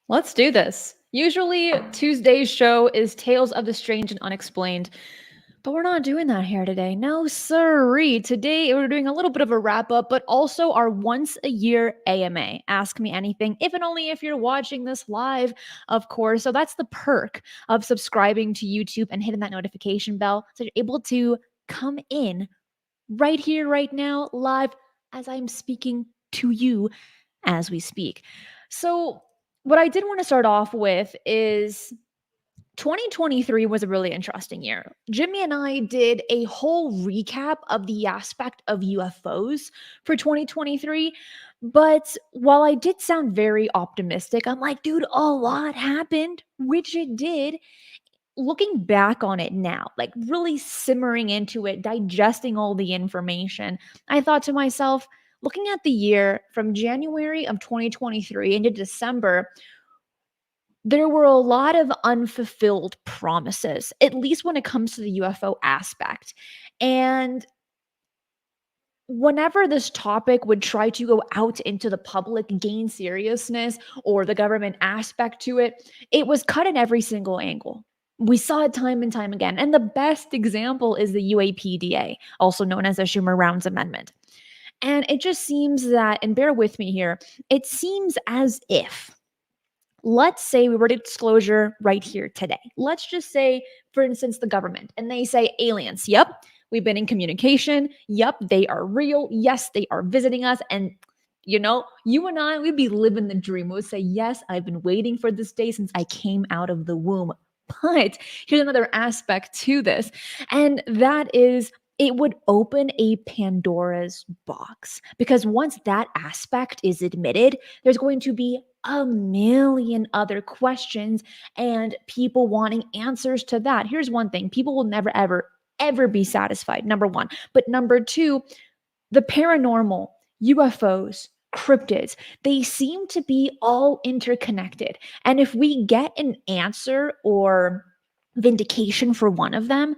Let's do this. Usually, Tuesday's show is Tales of the Strange and Unexplained, but we're not doing that here today. No, sirree. Today, we're doing a little bit of a wrap up, but also our once a year AMA. Ask me anything, if and only if you're watching this live, of course. So that's the perk of subscribing to YouTube and hitting that notification bell so you're able to come in right here, right now, live as I'm speaking to you as we speak. So, what I did want to start off with is 2023 was a really interesting year. Jimmy and I did a whole recap of the aspect of UFOs for 2023. But while I did sound very optimistic, I'm like, dude, a lot happened, which it did. Looking back on it now, like really simmering into it, digesting all the information, I thought to myself, looking at the year from January of 2023 into December, there were a lot of unfulfilled promises, at least when it comes to the UFO aspect. And whenever this topic would try to go out into the public, gain seriousness, or the government aspect to it, it was cut in every single angle. We saw it time and time again. And the best example is the UAPDA, also known as the Schumer Rounds Amendment. And it just seems that, and bear with me here, it seems as if, let's say we were to disclosure right here today. Let's just say, for instance, the government, and they say aliens. Yep, we've been in communication. Yep, they are real. Yes, they are visiting us. And you and I, we'd be living the dream. We would say, yes, I've been waiting for this day since I came out of the womb. But here's another aspect to this, and that is it would open a Pandora's box, because once that aspect is admitted, there's going to be a million other questions and people wanting answers to that. Here's one thing: people will never, ever, ever be satisfied, number one. But number two, the paranormal, UFOs, cryptids, they seem to be all interconnected. And if we get an answer or vindication for one of them,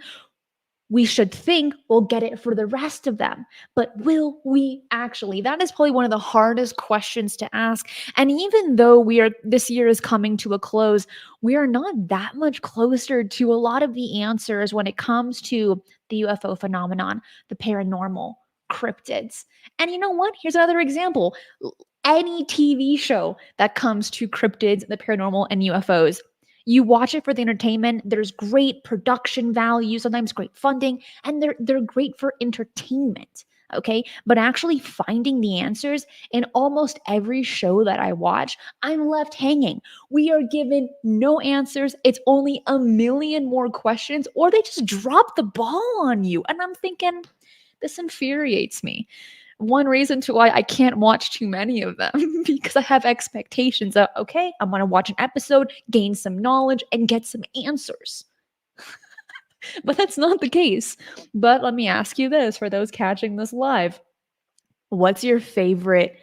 we should think we'll get it for the rest of them. But will we actually? That is probably one of the hardest questions to ask. And even though this year is coming to a close, we are not that much closer to a lot of the answers when it comes to the UFO phenomenon, the paranormal, cryptids. And you know what? Here's another example. Any TV show that comes to cryptids, the paranormal, and UFOs, you watch it for the entertainment. There's great production value, sometimes great funding, and they're great for entertainment. Okay. But actually finding the answers in almost every show that I watch, I'm left hanging. We are given no answers. It's only a million more questions, or they just drop the ball on you. And I'm thinking, this infuriates me. One reason to why I can't watch too many of them because I have expectations of, okay, I'm going to watch an episode, gain some knowledge, and get some answers. But that's not the case. But let me ask you this, for those catching this live: what's your favorite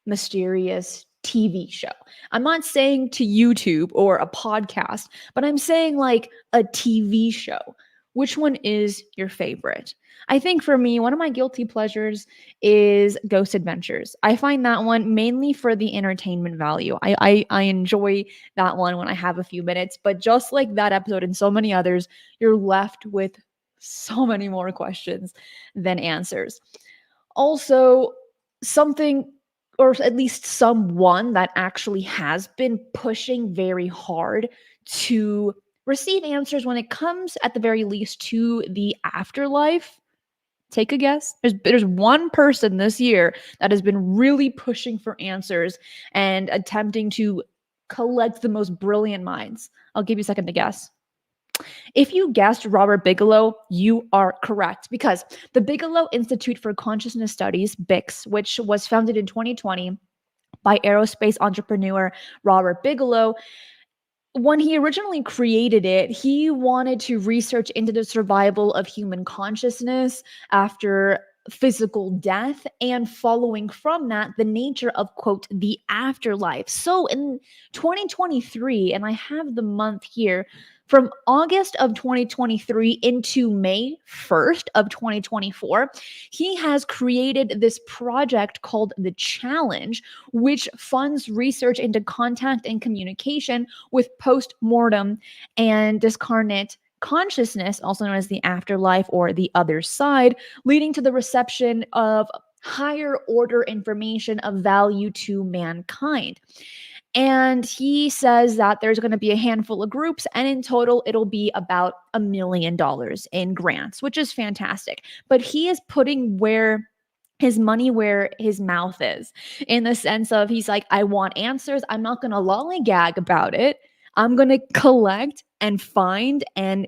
mysterious TV show? I'm not saying to YouTube or a podcast, but I'm saying like a TV show. Which one is your favorite? I think for me, one of my guilty pleasures is Ghost Adventures. I find that one mainly for the entertainment value. I enjoy that one when I have a few minutes, but just like that episode and so many others, you're left with so many more questions than answers. Also, something, or at least someone that actually has been pushing very hard to receive answers when it comes, at the very least, to the afterlife. Take a guess. There's one person this year that has been really pushing for answers and attempting to collect the most brilliant minds. I'll give you a second to guess. If you guessed Robert Bigelow, you are correct, because the Bigelow Institute for Consciousness Studies, BICS, which was founded in 2020 by aerospace entrepreneur Robert Bigelow, when he originally created it, he wanted to research into the survival of human consciousness after physical death, and following from that, the nature of, quote, the afterlife. So in 2023, and I have the month here, From August of 2023 into May 1st of 2024, he has created this project called The Challenge, which funds research into contact and communication with post-mortem and discarnate consciousness, also known as the afterlife or the other side, leading to the reception of higher order information of value to mankind. And he says that there's going to be a handful of groups, and in total, it'll be about $1 million in grants, which is fantastic. But he is putting his money where his mouth is, in the sense of he's like, I want answers. I'm not going to lollygag about it. I'm going to collect and find and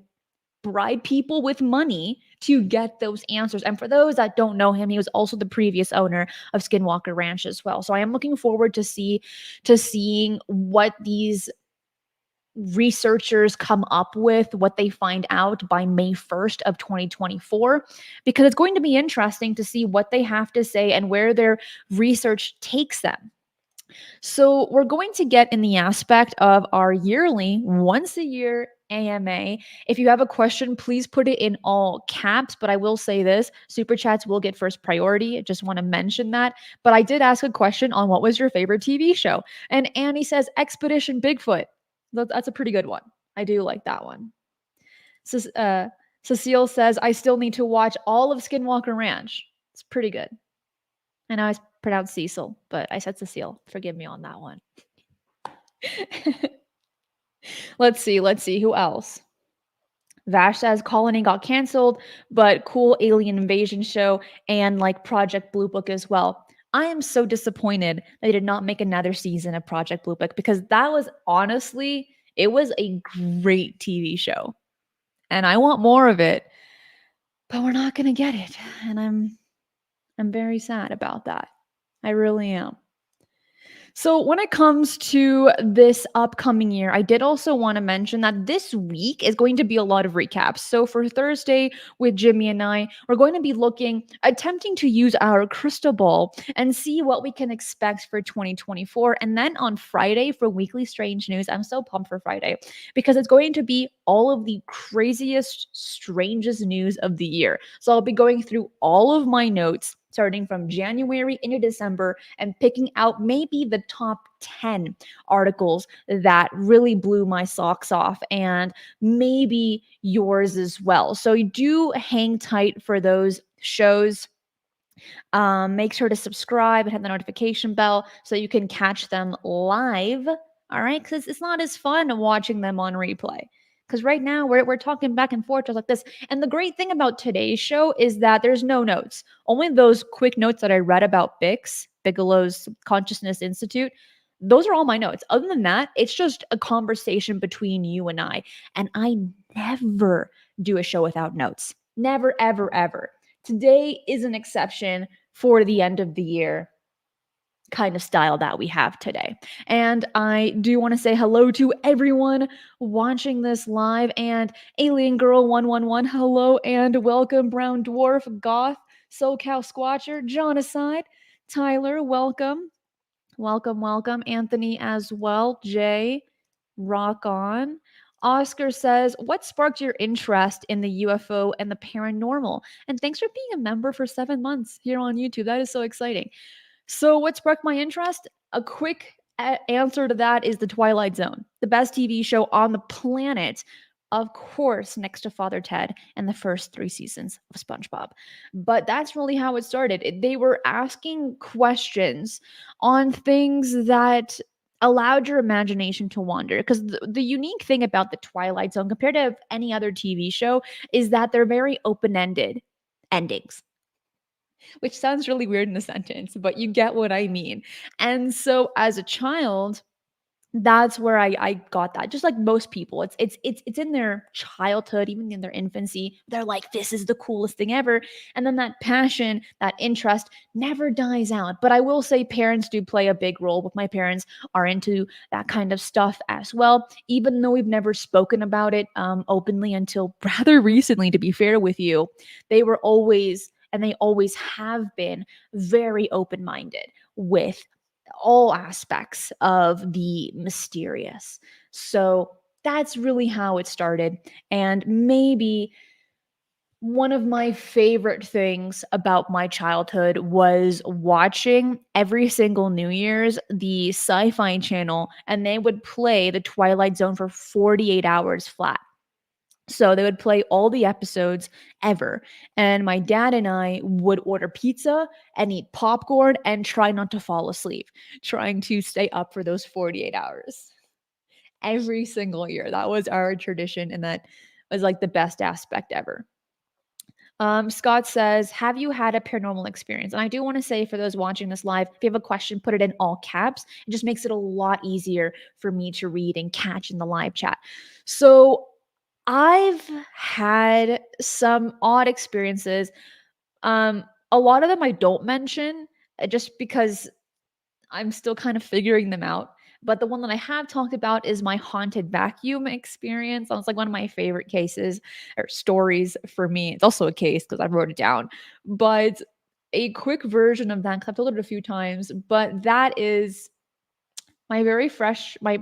bribe people with money to get those answers. And for those that don't know him, he was also the previous owner of Skinwalker Ranch as well. So I am looking forward to seeing what these researchers come up with, what they find out by May 1st of 2024, because it's going to be interesting to see what they have to say and where their research takes them. So we're going to get in the aspect of our yearly, once a year AMA. If you have a question, please put it in all caps. But I will say this, super chats will get first priority. I just want to mention that. But I did ask a question on what was your favorite TV show. And Annie says Expedition Bigfoot. That's a pretty good one. I do like that one. So, Cecile says, I still need to watch all of Skinwalker Ranch. It's pretty good. I know I pronounced Cecil, but I said Cecile. Forgive me on that one. Let's see. Who else? Vash says Colony got canceled, but cool alien invasion show and like Project Blue Book as well. I am so disappointed they did not make another season of Project Blue Book, because that was honestly, it was a great TV show. And I want more of it. But we're not going to get it. And I'm very sad about that. I really am. So, when it comes to this upcoming year, I did also want to mention that this week is going to be a lot of recaps. So, for Thursday with Jimmy and I, we're going to be attempting to use our crystal ball and see what we can expect for 2024. And then on Friday for Weekly Strange News, I'm so pumped for Friday because it's going to be all of the craziest, strangest news of the year. So, I'll be going through all of my notes starting from January into December and picking out maybe the top 10 articles that really blew my socks off, and maybe yours as well. So you do hang tight for those shows. Make sure to subscribe and hit the notification bell so you can catch them live. All right, because it's not as fun watching them on replay. Because right now we're talking back and forth just like this. And the great thing about today's show is that there's no notes. Only those quick notes that I read about Bigelow's Consciousness Institute. Those are all my notes. Other than that, it's just a conversation between you and I. And I never do a show without notes. Never, ever, ever. Today is an exception for the end of the year kind of style that we have today. And I do want to say hello to everyone watching this live, and Alien Girl 111, hello and welcome. Brown Dwarf, Goth, SoCal Squatcher, John Aside, Tyler, welcome. Welcome. Anthony as well. Jay, rock on. Oscar says, what sparked your interest in the UFO and the paranormal? And thanks for being a member for 7 months here on YouTube. That is so exciting. So, what sparked my interest? A quick answer to that is The Twilight Zone, the best TV show on the planet. Of course, next to Father Ted and the first 3 seasons of SpongeBob. But that's really how it started. They were asking questions on things that allowed your imagination to wander. Because the unique thing about The Twilight Zone, compared to any other TV show, is that they're very open ended endings, which sounds really weird in a sentence, but you get what I mean. And so as a child, that's where I got that. Just like most people, it's in their childhood, even in their infancy. They're like, this is the coolest thing ever. And then that passion, that interest never dies out. But I will say parents do play a big role. But my parents are into that kind of stuff as well, even though we've never spoken about it openly until rather recently, to be fair with you. They were always, and they always have been, very open-minded with all aspects of the mysterious. So that's really how it started. And maybe one of my favorite things about my childhood was watching every single New Year's the Sci-Fi Channel, and they would play The Twilight Zone for 48 hours flat. So they would play all the episodes ever. And my dad and I would order pizza and eat popcorn and try not to fall asleep, trying to stay up for those 48 hours every single year. That was our tradition, and that was like the best aspect ever. Scott says, have you had a paranormal experience? And I do want to say for those watching this live, if you have a question, put it in all caps. It just makes it a lot easier for me to read and catch in the live chat. So I've had some odd experiences. A lot of them I don't mention just because I'm still kind of figuring them out. But the one that I have talked about is my haunted vacuum experience. That was like one of my favorite cases or stories for me. It's also a case because I wrote it down. But a quick version of that, because I've told it a few times, but that is my very freshman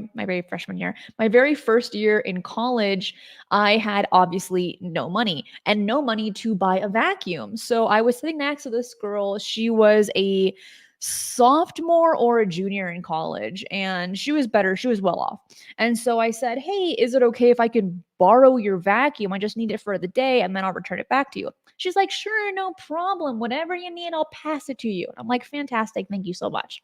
year, my very first year in college. I had obviously no money and no money to buy a vacuum. So I was sitting next to this girl. She was a sophomore or a junior in college, and she was better, she was well off. And so I said, hey, is it okay if I can borrow your vacuum? I just need it for the day and then I'll return it back to you. She's like, sure, no problem, whatever you need, I'll pass it to you. And I'm like, fantastic, thank you so much.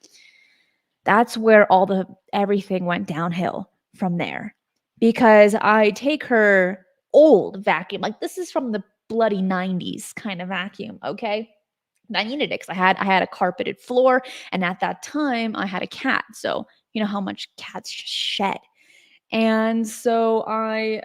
That's where all the everything went downhill from there, because I take her old vacuum, like this is from the bloody 90s kind of vacuum, okay? And I needed it because I had a carpeted floor, and at that time I had a cat, so you know how much cats just shed. And so I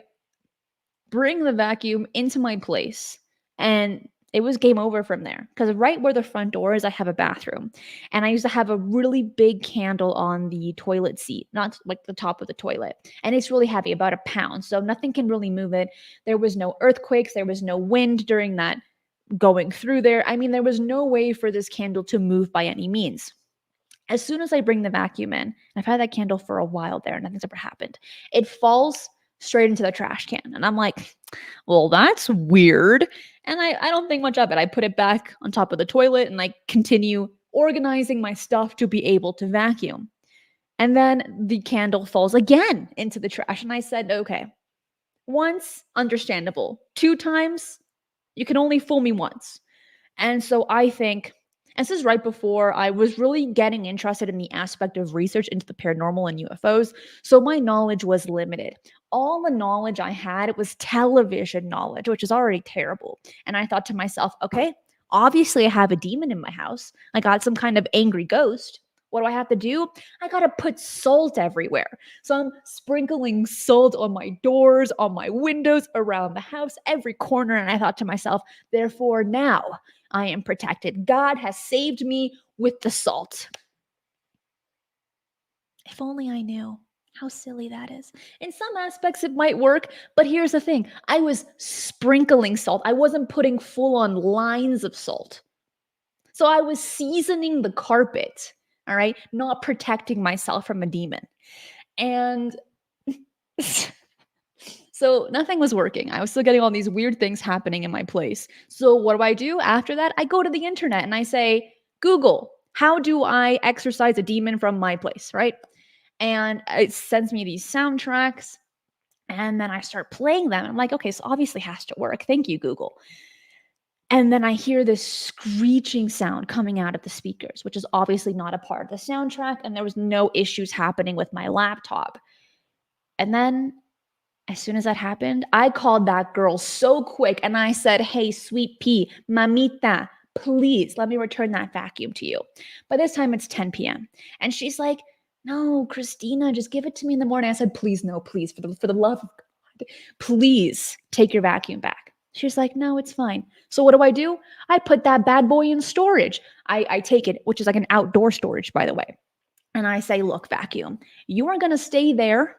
bring the vacuum into my place, and it was game over from there, because right where the front door is I have a bathroom, and I used to have a really big candle on the toilet seat, not like the top of the toilet, and it's really heavy, about a pound, so nothing can really move it. There was no earthquakes, there was no wind during that going through there. I mean, there was no way for this candle to move by any means. As soon as I bring the vacuum in, and I've had that candle for a while there, nothing's ever happened, it falls straight into the trash can. And I'm like, well, that's weird. And I don't think much of it. I put it back on top of the toilet and I continue organizing my stuff to be able to vacuum. And then the candle falls again into the trash. And I said, okay, once, understandable. Two times, you can only fool me once. And so I think, and this is right before I was really getting interested in the aspect of research into the paranormal and UFOs. So my knowledge was limited. All the knowledge I had was television knowledge, which is already terrible. And I thought to myself, okay, obviously I have a demon in my house. I got some kind of angry ghost. What do I have to do? I got to put salt everywhere. So I'm sprinkling salt on my doors, on my windows, around the house, every corner. And I thought to myself, therefore, now I am protected. God has saved me with the salt. If only I knew how silly that is. In some aspects, it might work, but here's the thing, I was sprinkling salt, I wasn't putting full on lines of salt. So I was seasoning the carpet, all right, not protecting myself from a demon. And so nothing was working. I was still getting all these weird things happening in my place. So what do? After that, I go to the internet and I say, Google, how do I exorcise a demon from my place, right? And it sends me these soundtracks, and then I start playing them. I'm like, okay, so obviously has to work. Thank you, Google. And then I hear this screeching sound coming out of the speakers, which is obviously not a part of the soundtrack, and there was no issues happening with my laptop. And then as soon as that happened, I called that girl so quick and I said, hey, sweet pea, mamita, please let me return that vacuum to you. By this time, it's 10 p.m. And she's like, no, Cristina, just give it to me in the morning. I said, please, no, please, for the love of God, please take your vacuum back. She's like, no, it's fine. So what do? I put that bad boy in storage. I take it, which is like an outdoor storage, by the way. And I say, look, vacuum, you are going to stay there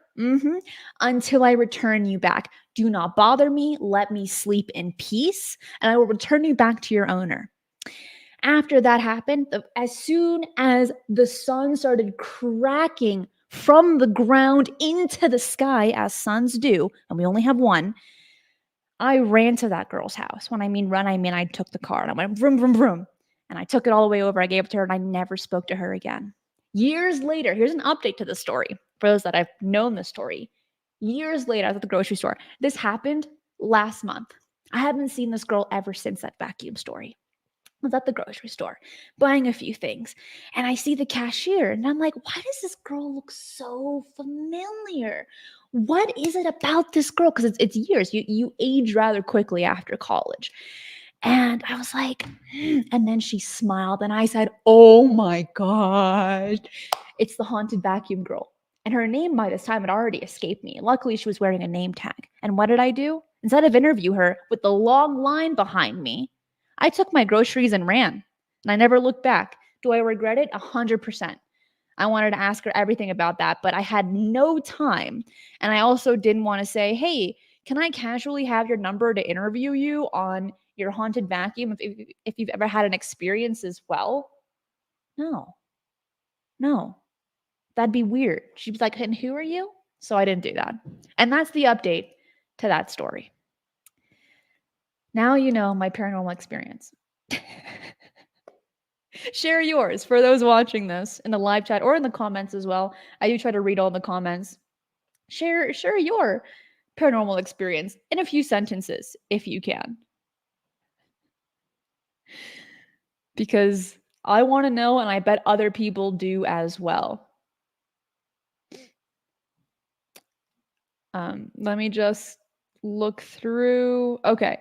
until I return you back. Do not bother me. Let me sleep in peace, and I will return you back to your owner. After that happened, as soon as the sun started cracking from the ground into the sky, as suns do, and we only have one. I ran to that girl's house. When I mean run, I mean I took the car and I went vroom, vroom, vroom. And I took it all the way over. I gave it to her and I never spoke to her again. Years later, here's an update to the story for those that have known the story. Years later, I was at the grocery store. This happened last month. I haven't seen this girl ever since that vacuum story. I was at the grocery store buying a few things and I see the cashier and I'm like, why does this girl look so familiar? What is it about this girl? Because it's years. You age rather quickly after college. And I was like, and then she smiled and I said, oh my gosh, it's the haunted vacuum girl. And her name by this time had already escaped me. Luckily, she was wearing a name tag. And what did I do? Instead of interview her with the long line behind me, I took my groceries and ran. And I never looked back. Do I regret it? 100%. I wanted to ask her everything about that, but I had no time. And I also didn't want to say, hey, can I casually have your number to interview you on your haunted vacuum if you've ever had an experience as well? No, no, that'd be weird. She was like, and who are you? So I didn't do that. And that's the update to that story. Now you know my paranormal experience. Share yours for those watching this in the live chat or in the comments as well. I do try to read all the comments. Share your paranormal experience in a few sentences if you can. Because I want to know and I bet other people do as well. Let me just look through. Okay.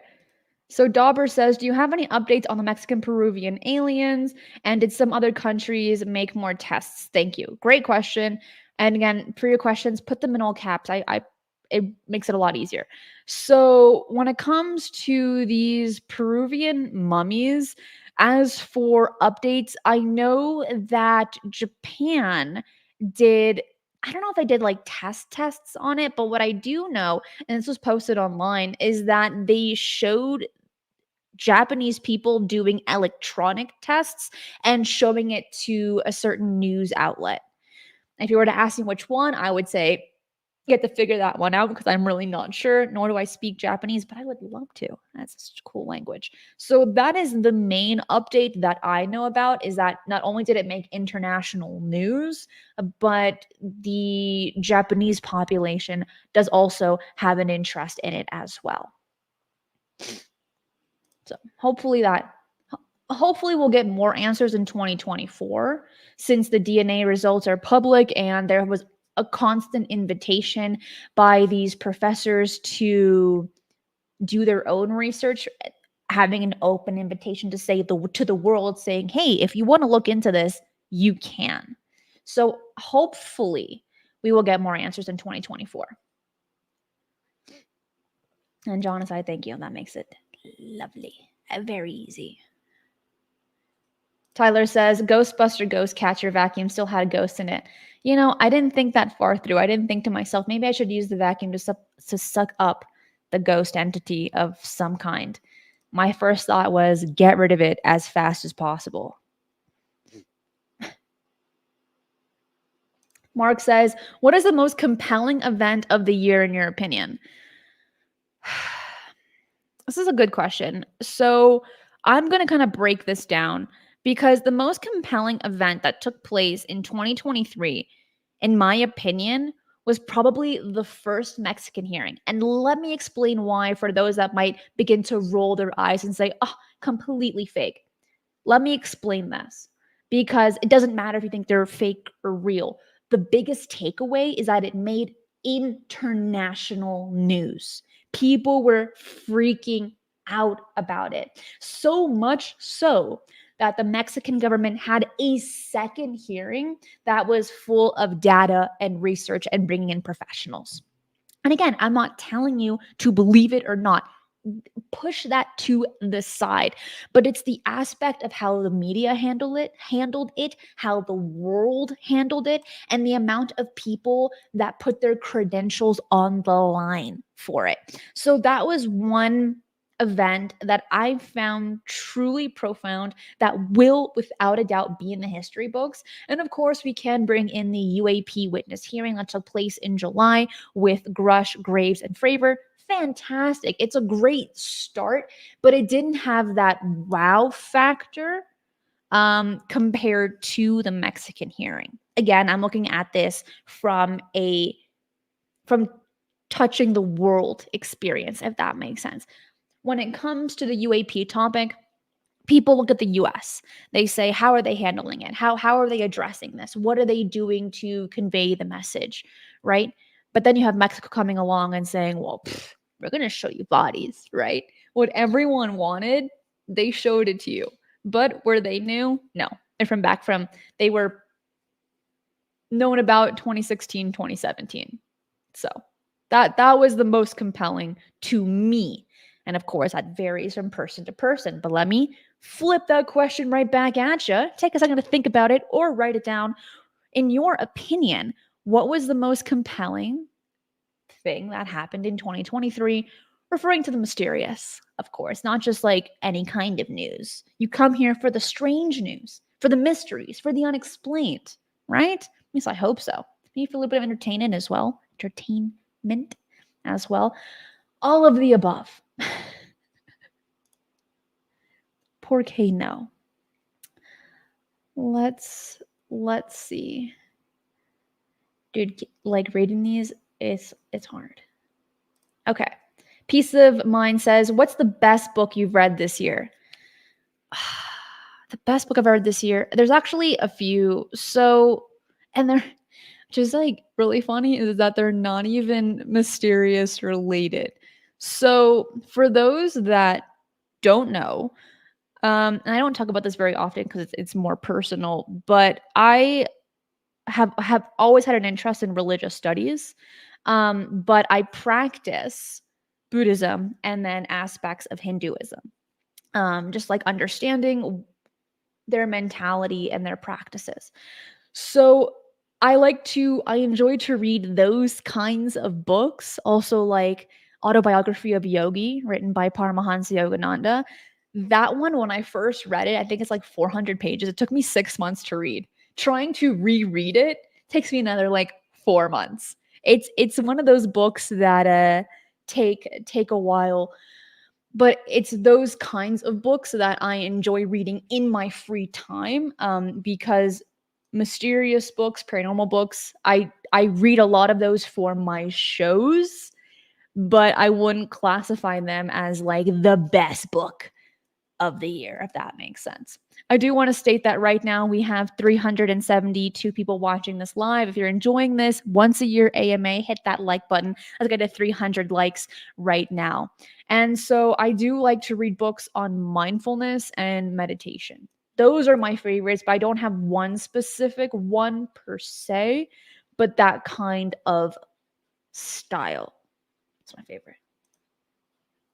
So Dauber says, do you have any updates on the Mexican Peruvian aliens? And did some other countries make more tests? Thank you. Great question. And again, for your questions, put them in all caps. It makes it a lot easier. So when it comes to these Peruvian mummies, as for updates, I know that Japan did, I don't know if I did like tests on it, but what I do know, and this was posted online, is that they showed Japanese people doing electronic tests and showing it to a certain news outlet. If you were to ask me which one, I would say you have to figure that one out because I'm really not sure, nor do I speak Japanese, but I would love to. That's such a cool language. So that is the main update that I know about, is that not only did it make international news, but the Japanese population does also have an interest in it as well. So hopefully we'll get more answers in 2024 since the DNA results are public and there was a constant invitation by these professors to do their own research, having an open invitation to say to the world saying, hey, if you want to look into this, you can. So hopefully we will get more answers in 2024. And John and I thank you. That makes it lovely. Very easy. Tyler says, Ghostbuster Ghost Catcher vacuum still had ghosts in it. You know, I didn't think that far through. I didn't think to myself, maybe I should use the vacuum to suck up the ghost entity of some kind. My first thought was get rid of it as fast as possible. Mark says, what is the most compelling event of the year in your opinion? This is a good question. So I'm going to kind of break this down because the most compelling event that took place in 2023, in my opinion, was probably the first Mexican hearing. And let me explain why for those that might begin to roll their eyes and say, oh, completely fake. Let me explain this because it doesn't matter if you think they're fake or real. The biggest takeaway is that it made international news. People were freaking out about it. So much so that the Mexican government had a second hearing that was full of data and research and bringing in professionals. And again, I'm not telling you to believe it or not. Push that to the side, but it's the aspect of how the media handled it, how the world handled it, and the amount of people that put their credentials on the line for it. So that was one event that I found truly profound that will, without a doubt, be in the history books. And of course, we can bring in the UAP witness hearing that took place in July with Grush, Graves, and Fravor. Fantastic. It's a great start, but it didn't have that wow factor compared to the Mexican hearing. Again, I'm looking at this from touching the world experience, if that makes sense. When it comes to the UAP topic, people look at the US. They say, how are they handling it? How are they addressing this? What are they doing to convey the message, right? But then you have Mexico coming along and saying, well, we're going to show you bodies, right? What everyone wanted, they showed it to you. But were they new? No. And they were known about 2016, 2017. So that was the most compelling to me. And of course, that varies from person to person. But let me flip that question right back at you. Take a second to think about it or write it down. In your opinion, what was the most compelling thing that happened in 2023? Referring to the mysterious, of course, not just like any kind of news. You come here for the strange news, for the mysteries, for the unexplained, right? At least I hope so. Maybe for a little bit of entertainment as well. Entertainment as well. All of the above. Por qué no? Let's see. Dude, like reading these, it's hard. Okay. Peace of Mind says, what's the best book you've read this year? The best book I've read this year. There's actually a few. So, and they're just like really funny is that they're not even mysterious related. So, for those that don't know, and I don't talk about this very often because it's more personal, but I have always had an interest in religious studies. But I practice Buddhism and then aspects of Hinduism. Just like understanding their mentality and their practices. So I enjoy to read those kinds of books. Also like Autobiography of Yogi, written by Paramahansa Yogananda. That one, when I first read it, I think it's like 400 pages. It took me 6 months to read. Trying to reread it takes me another like 4 months. It's one of those books that take a while, but it's those kinds of books that I enjoy reading in my free time, because mysterious books, paranormal books, I read a lot of those for my shows, but I wouldn't classify them as like the best book of the year, if that makes sense. I do want to state that right now we have 372 people watching this live. If you're enjoying this once a year AMA, hit that like button. Let's get to 300 likes right now. And so I do like to read books on mindfulness and meditation. Those are my favorites, but I don't have one specific one per se, but that kind of style. It's my favorite.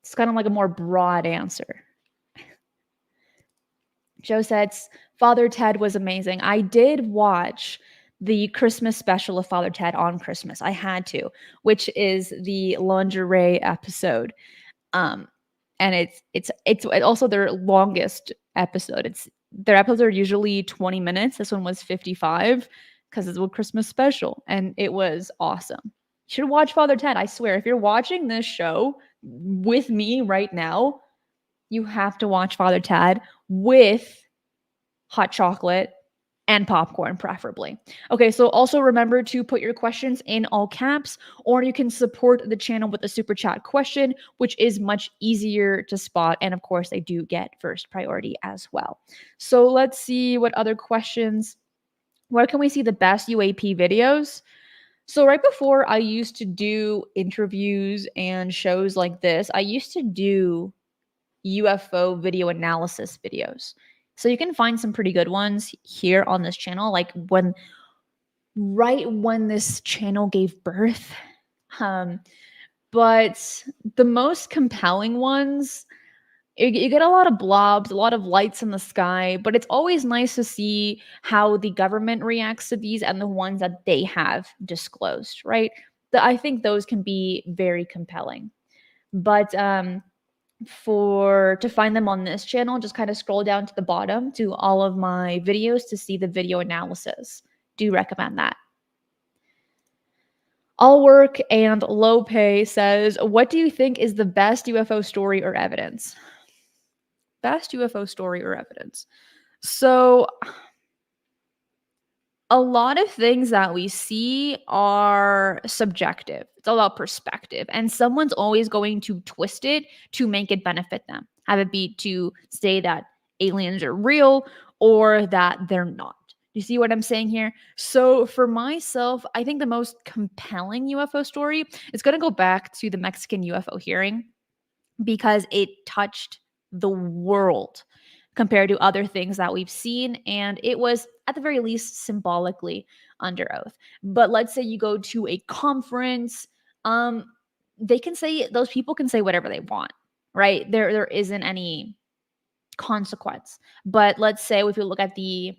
It's kind of like a more broad answer. Joe says, Father Ted was amazing. I did watch the Christmas special of Father Ted on Christmas. I had to, which is the lingerie episode. And it's also their longest episode. Their episodes are usually 20 minutes. This one was 55 because it's a Christmas special, and it was awesome. You should watch Father Ted. I swear, if you're watching this show with me right now, you have to watch Father Ted with hot chocolate and popcorn, preferably. Okay, so also remember to put your questions in all caps, or you can support the channel with a super chat question, which is much easier to spot. And of course, they do get first priority as well. So let's see what other questions. Where can we see the best UAP videos? So right before I used to do interviews and shows like this, I used to do UFO video analysis videos. So you can find some pretty good ones here on this channel, like right when this channel gave birth. But the most compelling ones, you get a lot of blobs, a lot of lights in the sky, but it's always nice to see how the government reacts to these and the ones that they have disclosed, right? I think those can be very compelling. But to find them on this channel, just kind of scroll down to the bottom to all of my videos to see the video analysis. Do recommend that. All work and low pay says, what do you think is the best UFO story or evidence? Best UFO story or evidence. So a lot of things that we see are subjective. It's all about perspective. And someone's always going to twist it to make it benefit them. Have it be to say that aliens are real or that they're not. You see what I'm saying here? So for myself, I think the most compelling UFO story is going to go back to the Mexican UFO hearing because it touched the world compared to other things that we've seen. And it was, at the very least, symbolically under oath. But let's say you go to a conference, they can say, those people can say whatever they want, right? There isn't any consequence. But let's say if you look at the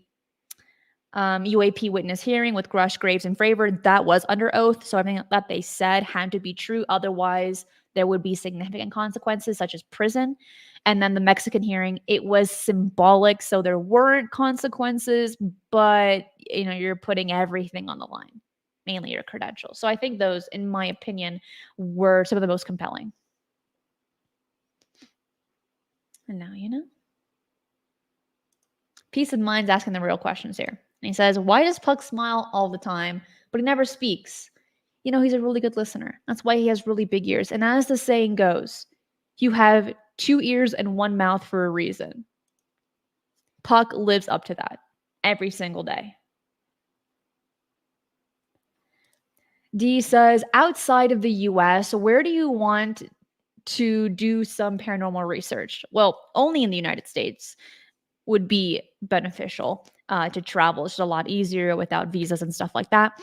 UAP witness hearing with Grush, Graves, and Fravor, that was under oath. So everything that they said had to be true. Otherwise, there would be significant consequences, such as prison. And then the Mexican hearing, it was symbolic. So there weren't consequences, but you're putting everything on the line, mainly your credentials. So I think those, in my opinion, were some of the most compelling. And now you know. Peace of Mind's asking the real questions here. And he says, why does Puck smile all the time, but he never speaks? He's a really good listener. That's why he has really big ears. And as the saying goes, you have 2 ears and 1 mouth for a reason. Puck lives up to that every single day. D says, outside of the US, where do you want to do some paranormal research? Well, only in the United States would be beneficial to travel. It's just a lot easier without visas and stuff like that.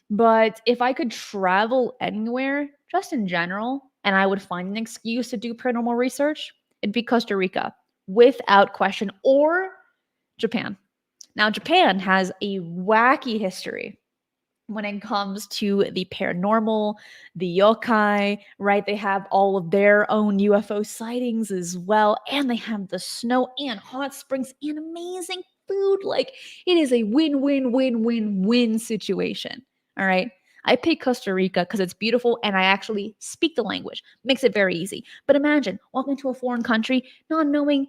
But if I could travel anywhere, just in general, and I would find an excuse to do paranormal research, it'd be Costa Rica, without question, or Japan. Now, Japan has a wacky history when it comes to the paranormal, the yokai, right? They have all of their own UFO sightings as well. And they have the snow and hot springs and amazing food. Like, it is a win, win, win, win, win situation. All right. I pick Costa Rica because it's beautiful and I actually speak the language. Makes it very easy. But imagine walking to a foreign country, not knowing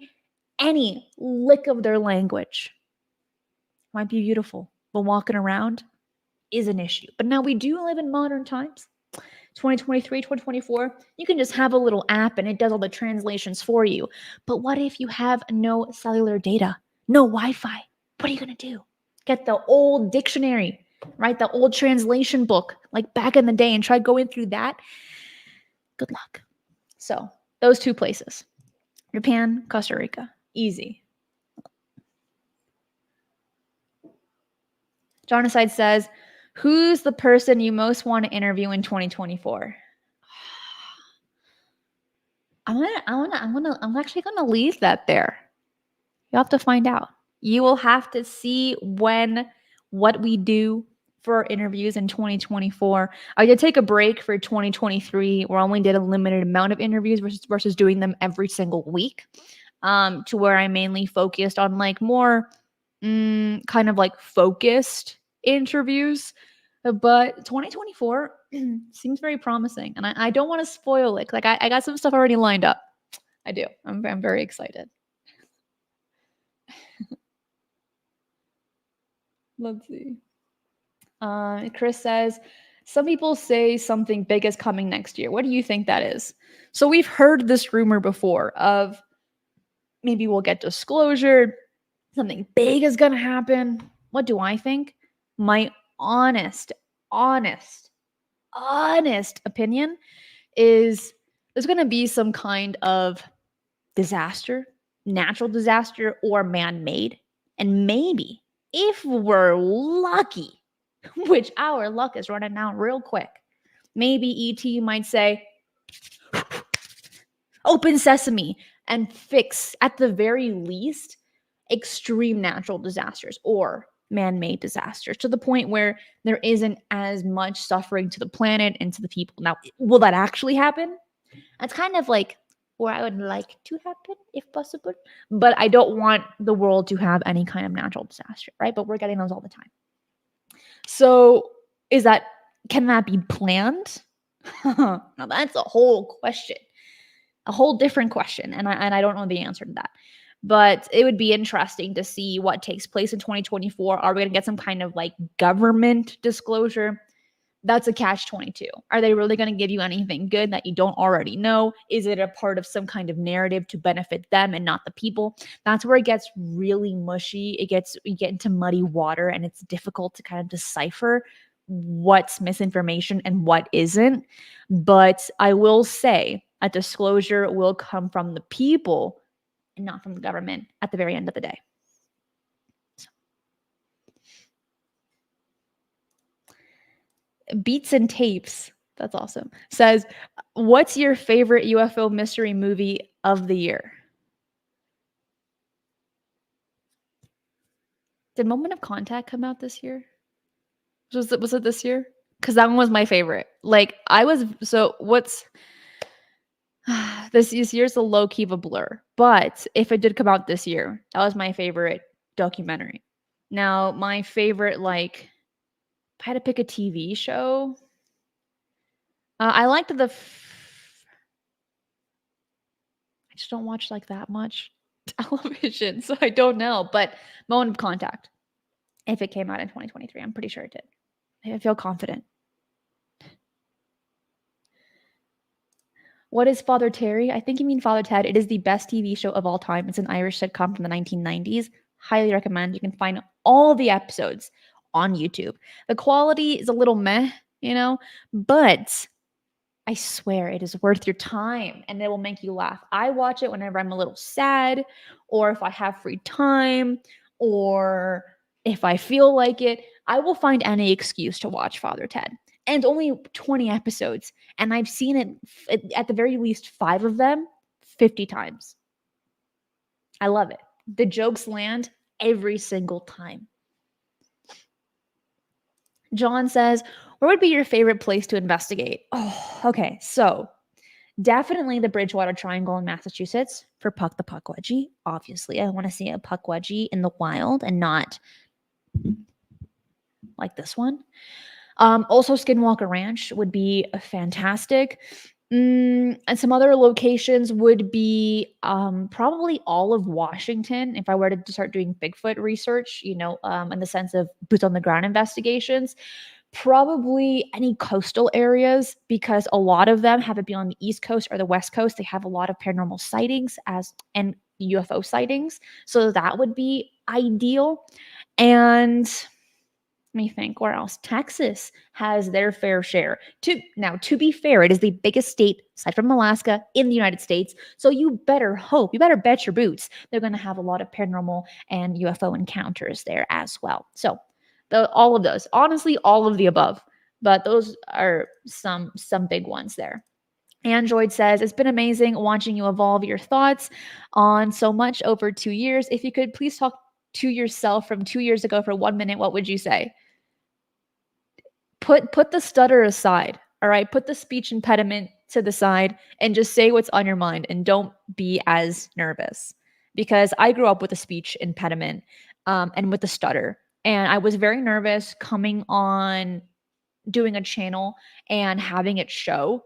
any lick of their language. Might be beautiful, but walking around is an issue. But now we do live in modern times. 2023, 2024, you can just have a little app and it does all the translations for you. But what if you have no cellular data, no Wi-Fi? What are you going to do? Get the old dictionary, right? The old translation book, like back in the day, and try going through that. Good luck. So those 2 places, Japan, Costa Rica, easy. Jonacide says, who's the person you most want to interview in 2024? I'm actually gonna leave that there. You'll have to find out. You will have to see what we do for interviews in 2024. I did take a break for 2023 where I only did a limited amount of interviews versus doing them every single week. To where I mainly focused on like more kind of like focused interviews. But 2024 seems very promising, and I don't want to spoil it. Like I got some stuff already lined up. I do. I'm very excited. Let's see. Chris says, some people say something big is coming next year. What do you think that is? So we've heard this rumor before of maybe we'll get disclosure. Something big is going to happen. What do I think? My honest opinion is there's going to be some kind of disaster, natural disaster or man-made. And maybe if we're lucky, which our luck is running out real quick, maybe ET might say, open sesame, and fix, at the very least, extreme natural disasters or man-made disasters to the point where there isn't as much suffering to the planet and to the people. Now, will that actually happen? That's kind of like or I would like to happen if possible. But I don't want the world to have any kind of natural disaster, right? But we're getting those all the time. So is that, can that be planned? Now that's a whole question, a whole different question, and I don't know the answer to that. But it would be interesting to see what takes place in 2024. Are we going to get some kind of like government disclosure? That's a catch 22. Are they really going to give you anything good that you don't already know? Is it a part of some kind of narrative to benefit them and not the people? That's where it gets really mushy. You get into muddy water, and it's difficult to kind of decipher what's misinformation and what isn't. But I will say a disclosure will come from the people and not from the government at the very end of the day. Beats and Tapes, that's awesome, says, what's your favorite UFO mystery movie of the year? Did Moment of Contact come out this year? Was it this year? Because that one was my favorite. Like, I was, so what's, this year's a low key of a blur. But if it did come out this year, that was my favorite documentary. Now, my favorite, like, if I had to pick a TV show, I liked I just don't watch like that much television, so I don't know. But Moment of Contact, if it came out in 2023, I'm pretty sure it did. I feel confident. What is Father Terry? I think you mean Father Ted. It is the best TV show of all time. It's an Irish sitcom from the 1990s. Highly recommend. You can find all the episodes on YouTube. The quality is a little meh, but I swear it is worth your time, and it will make you laugh. I watch it whenever I'm a little sad, or if I have free time, or if I feel like it. I will find any excuse to watch Father Ted. And only 20 episodes, and I've seen it at the very least 5 of them 50 times. I love it. The jokes land every single time. John says, where would be your favorite place to investigate? Oh, okay. So definitely the Bridgewater Triangle in Massachusetts for Puck the Pukwudgie. Obviously, I want to see a Pukwudgie in the wild and not like this one. Also, Skinwalker Ranch would be fantastic. And some other locations would be probably all of Washington. If I were to start doing Bigfoot research, in the sense of boots on the ground investigations, probably any coastal areas, because a lot of them, have it be on the East Coast or the West Coast, they have a lot of paranormal sightings and UFO sightings. So that would be ideal. And let me think, where else? Texas has their fair share. To be fair, it is the biggest state, aside from Alaska, in the United States. So you better bet your boots they're going to have a lot of paranormal and UFO encounters there as well. So all of those, honestly, all of the above, but those are some big ones there. Android says, it's been amazing watching you evolve your thoughts on so much over 2 years. If you could please talk to yourself from 2 years ago for 1 minute, what would you say? Put the stutter aside. All right. Put the speech impediment to the side and just say what's on your mind, and don't be as nervous, because I grew up with a speech impediment and with the stutter. And I was very nervous coming on doing a channel and having it show.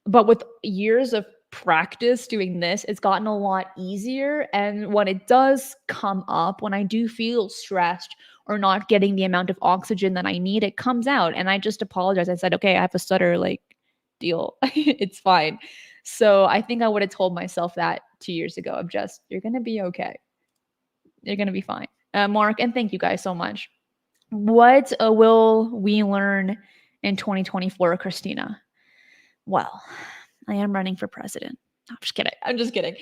But with years of practice doing this, it's gotten a lot easier. And when it does come up, when I do feel stressed or not getting the amount of oxygen that I need, it comes out. And I just apologize. I said, okay, I have a stutter, like, deal. It's fine. So I think I would have told myself that 2 years ago of just, you're going to be okay. You're going to be fine. Mark, and thank you guys so much. What will we learn in 2024, Cristina? Well, I am running for president. No, I'm just kidding.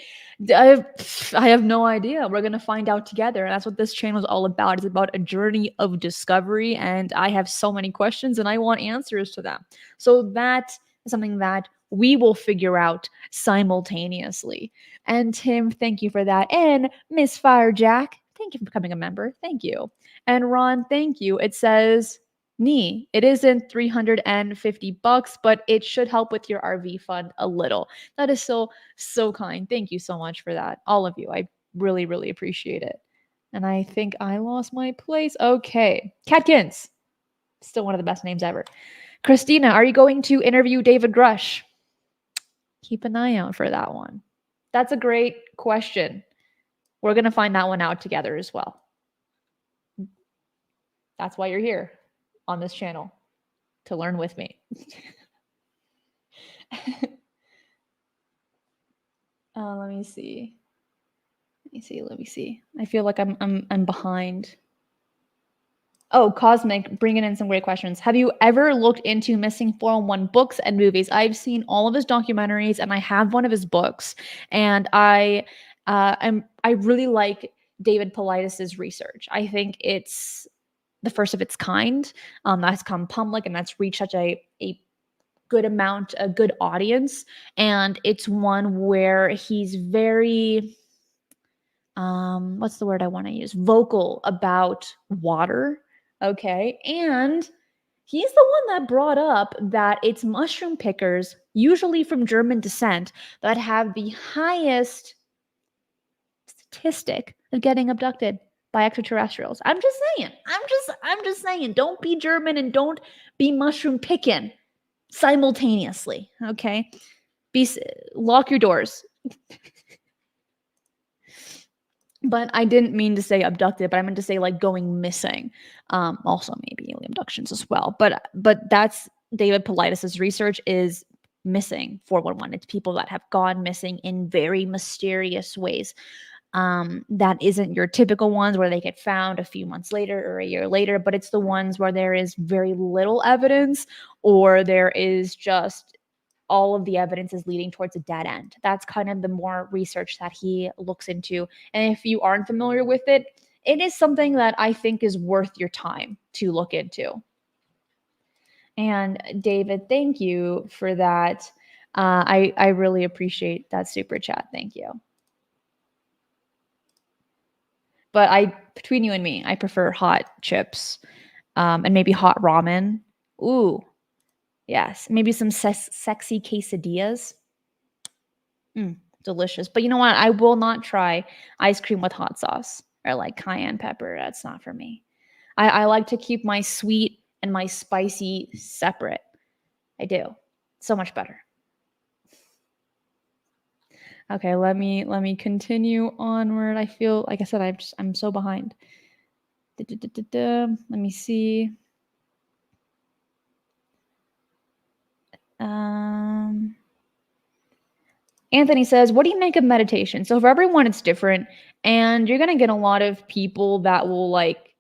I have no idea. We're going to find out together. And that's what this channel is all about. It's about a journey of discovery. And I have so many questions and I want answers to them. So that is something that we will figure out simultaneously. And Tim, thank you for that. And Miss Firejack, thank you for becoming a member. Thank you. And Ron, thank you. It says, Nee, it isn't $350, but it should help with your RV fund a little. That is so kind. Thank you so much for that. All of you. I really, really appreciate it. And I think I lost my place. Okay. Catkins. Still one of the best names ever. Cristina, are you going to interview David Grush? Keep an eye out for that one. That's a great question. We're going to find that one out together as well. That's why you're here on this channel, to learn with me. Let me see. Let me see. I feel like I'm behind. Oh, Cosmic, bringing in some great questions. Have you ever looked into missing 411 books and movies? I've seen all of his documentaries, and I have one of his books. And I really like David Paulides' research. I think it's the first of its kind that's come public, and that's reached such a good amount, a good audience. And it's one where he's very what's the word I want to use? Vocal about water. Okay. And he's the one that brought up that it's mushroom pickers, usually from German descent, that have the highest statistic of getting abducted by extraterrestrials. I'm just saying. I'm just saying. Don't be German and don't be mushroom picking simultaneously. Okay. Lock your doors. But I didn't mean to say abducted, but I meant to say like going missing. Also maybe alien abductions as well. But that's David Paulides' research is missing 411. It's people that have gone missing in very mysterious ways. That isn't your typical ones where they get found a few months later or a year later, but it's the ones where there is very little evidence, or there is just all of the evidence is leading towards a dead end. That's kind of the more research that he looks into. And if you aren't familiar with it, it is something that I think is worth your time to look into. And David, thank you for that. I really appreciate that super chat. Thank you. But between you and me, I prefer hot chips and maybe hot ramen. Ooh, yes. Maybe some sexy quesadillas. Delicious. But you know what? I will not try ice cream with hot sauce or like cayenne pepper. That's not for me. I like to keep my sweet and my spicy separate. I do. So much better. Okay, let me continue onward. I feel like I said I'm so behind. Let me see. Anthony says, what do you make of meditation? So for everyone, it's different. And you're going to get a lot of people that will like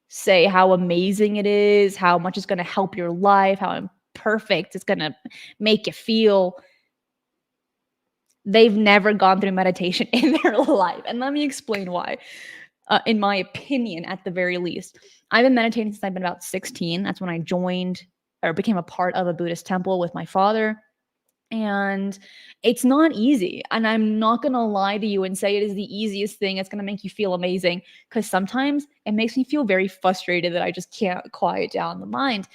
say how amazing it is, how much it's going to help your life, how perfect it's going to make you feel. They've never gone through meditation in their life. And let me explain why. In my opinion, at the very least, I've been meditating since I've been about 16. That's when I joined or became a part of a Buddhist temple with my father. And it's not easy. And I'm not going to lie to you and say it is the easiest thing. It's going to make you feel amazing, because sometimes it makes me feel very frustrated that I just can't quiet down the mind.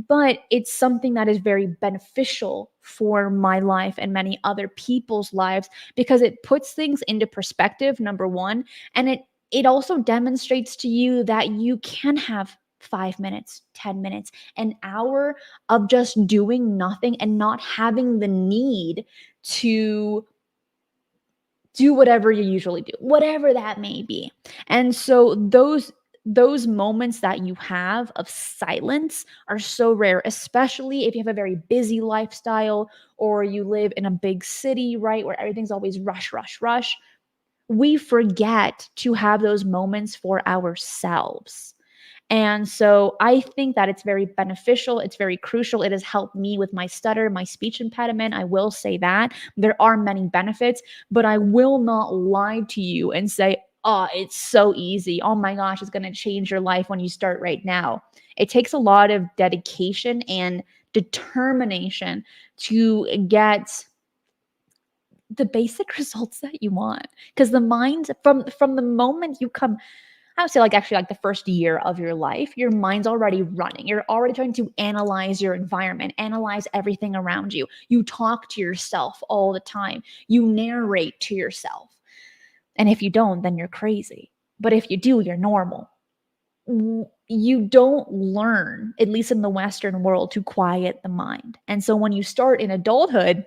But it's something that is very beneficial for my life and many other people's lives, because it puts things into perspective, number one. And it also demonstrates to you that you can have 5 minutes, 10 minutes, an hour of just doing nothing and not having the need to do whatever you usually do, whatever that may be. And so those moments that you have of silence are so rare, especially if you have a very busy lifestyle or you live in a big city, right, where everything's always rush, rush, rush. We forget to have those moments for ourselves. And so I think that it's very beneficial. It's very crucial. It has helped me with my stutter, my speech impediment. I will say that. There are many benefits, but I will not lie to you and say, oh, it's so easy. Oh my gosh, it's going to change your life when you start right now. It takes a lot of dedication and determination to get the basic results that you want, because the mind from the moment you come I would say like actually like the first year of your life, your mind's already running. You're already trying to analyze your environment, analyze everything around you. You talk to yourself all the time. You narrate to yourself. And if you don't, then you're crazy. But if you do, you're normal. You don't learn, at least in the Western world, to quiet the mind. And so when you start in adulthood,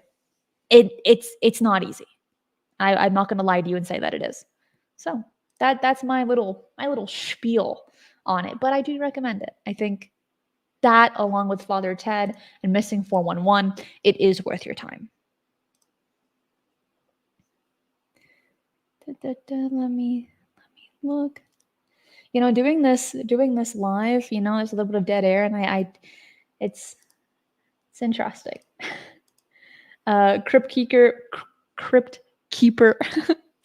it's not easy. I'm not going to lie to you and say that it is. So that's my little spiel on it. But I do recommend it. I think that, along with Father Ted and Missing 411, it is worth your time. Let me look. Doing this live, there's a little bit of dead air, and it's interesting. Crypt Keeper.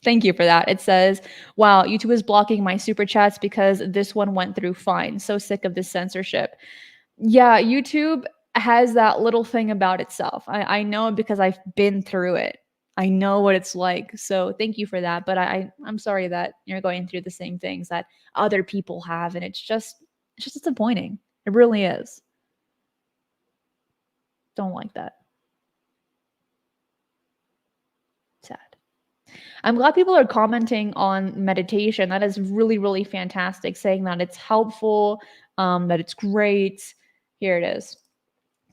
Thank you for that. It says, wow, YouTube is blocking my super chats because this one went through fine. So sick of this censorship. Yeah, YouTube has that little thing about itself. I know it because I've been through it. I know what it's like. So thank you for that. But I'm sorry that you're going through the same things that other people have. And it's just disappointing. It really is. Don't like that. Sad. I'm glad people are commenting on meditation. That is really, really fantastic, saying that it's helpful, that it's great. Here it is.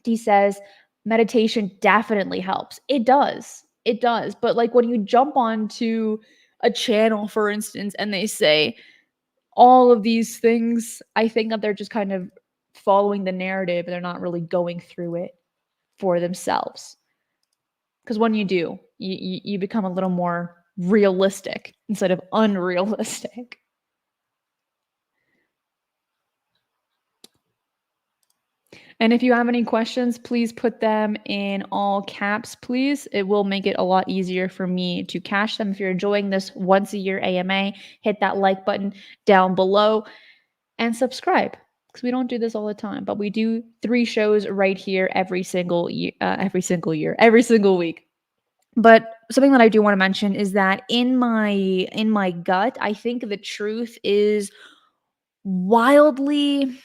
He says, meditation definitely helps. It does. It does. But like when you jump onto a channel, for instance, and they say all of these things, I think that they're just kind of following the narrative. They're not really going through it for themselves. Because when you do, you become a little more realistic instead of unrealistic. And if you have any questions, please put them in all caps, please. It will make it a lot easier for me to catch them. If you're enjoying this once a year AMA, hit that like button down below and subscribe, because we don't do this all the time, but we do 3 shows right here every single year, every single week. But something that I do want to mention is that in my gut, I think the truth is wildly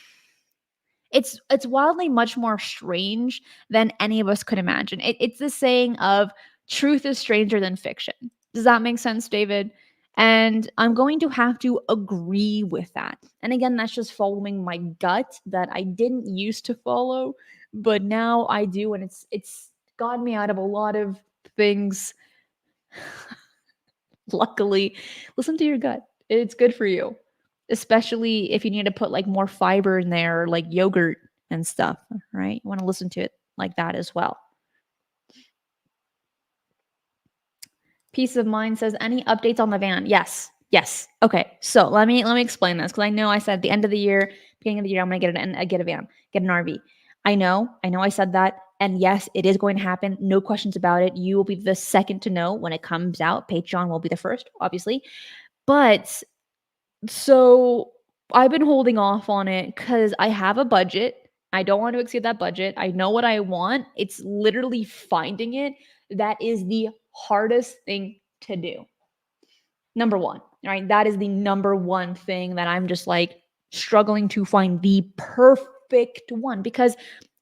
it's wildly much more strange than any of us could imagine. It's the saying of truth is stranger than fiction. Does that make sense, David? And I'm going to have to agree with that. And again, that's just following my gut that I didn't used to follow, but now I do, and it's got me out of a lot of things. Luckily, listen to your gut. It's good for you, especially if you need to put like more fiber in there, like yogurt and stuff, right? You want to listen to it like that as well. Peace of Mind says, any updates on the van? Yes. Okay, so let me explain this, because I know I said at the end of the year, beginning of the year, I'm gonna get a van, get an RV. I know I said that, and yes, it is going to happen. No questions about it. You will be the second to know when it comes out. Patreon will be the first, obviously. But so I've been holding off on it because I have a budget. I don't want to exceed that budget. I know what I want. It's literally finding it that is the hardest thing to do. Number one, right? That is the number one thing that I'm just like struggling to find the perfect one, because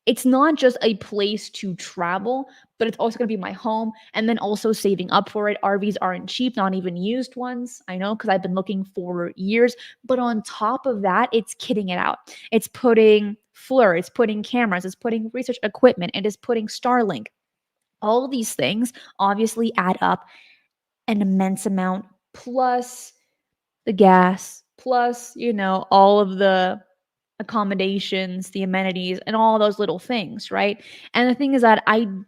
it's not just a place to travel, but it's also going to be my home, and then also saving up for it. RVs aren't cheap, not even used ones. I know, because I've been looking for years. But on top of that, it's kitting it out. It's putting FLIR, it's putting cameras, it's putting research equipment, it is putting Starlink. All of these things obviously add up an immense amount, plus the gas, plus, all of the accommodations, the amenities, and all those little things, right? And the thing is that and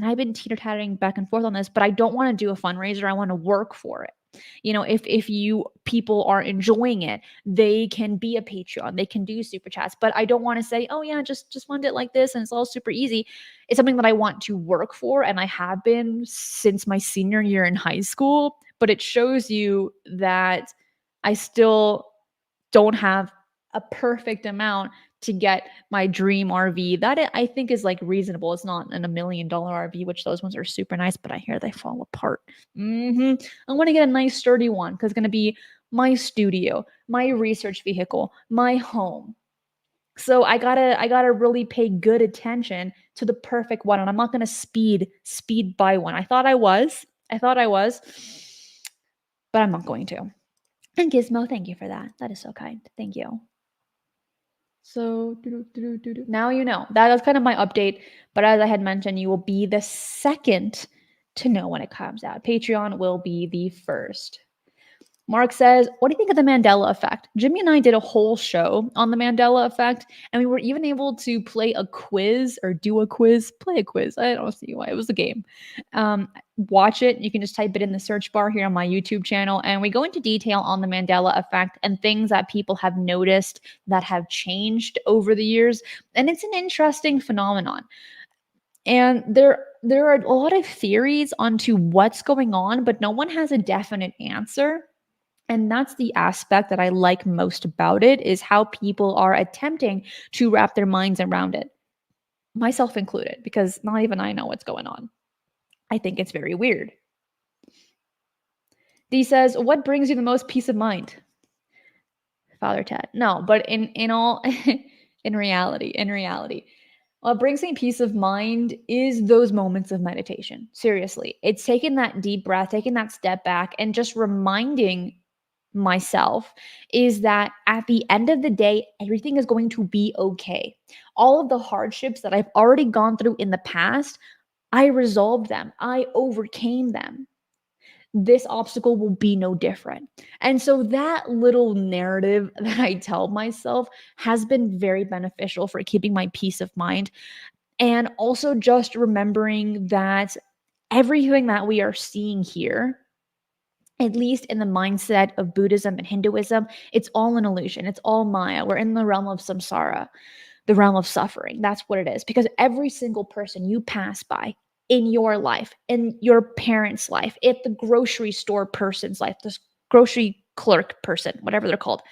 I've been teeter-tottering back and forth on this, but I don't want to do a fundraiser. I want to work for it. If you people are enjoying it, they can be a Patreon, they can do super chats, but I don't want to say, oh yeah, just fund it like this and it's all super easy. It's something that I want to work for, and I have been since my senior year in high school. But it shows you that I still don't have a perfect amount to get my dream RV. That I think is like reasonable. It's not an $1 million RV, which those ones are super nice, but I hear they fall apart. I want to get a nice sturdy one, because it's going to be my studio, my research vehicle, my home. So I gotta really pay good attention to the perfect one. And I'm not gonna speed by one. I thought I was, but I'm not going to. And Gizmo, thank you for that. That is so kind. Thank you. So now you know. That's kind of my update. But as I had mentioned, you will be the second to know when it comes out. Patreon will be the first. Mark says, what do you think of the Mandela effect? Jimmy and I did a whole show on the Mandela effect, and we were even able to play a quiz or do a quiz, play a quiz. I don't see why. It was a game. Watch it. You can just type it in the search bar here on my YouTube channel, and we go into detail on the Mandela effect and things that people have noticed that have changed over the years. And it's an interesting phenomenon. And there are a lot of theories onto what's going on, but no one has a definite answer. And that's the aspect that I like most about it, is how people are attempting to wrap their minds around it, myself included, because not even I know what's going on. I think it's very weird. Dee says, what brings you the most peace of mind? Father Ted. No, but in all in reality, what brings me peace of mind is those moments of meditation. Seriously, it's taking that deep breath, taking that step back, and just reminding myself is that at the end of the day, everything is going to be okay. All of the hardships that I've already gone through in the past, I resolved them, I overcame them. This obstacle will be no different. And so that little narrative that I tell myself has been very beneficial for keeping my peace of mind. And also just remembering that everything that we are seeing here, at least in the mindset of Buddhism and Hinduism, it's all an illusion. It's all Maya. We're in the realm of samsara, the realm of suffering. That's what it is. Because every single person you pass by in your life, in your parents' life, at the grocery store person's life, this grocery clerk person, whatever they're called,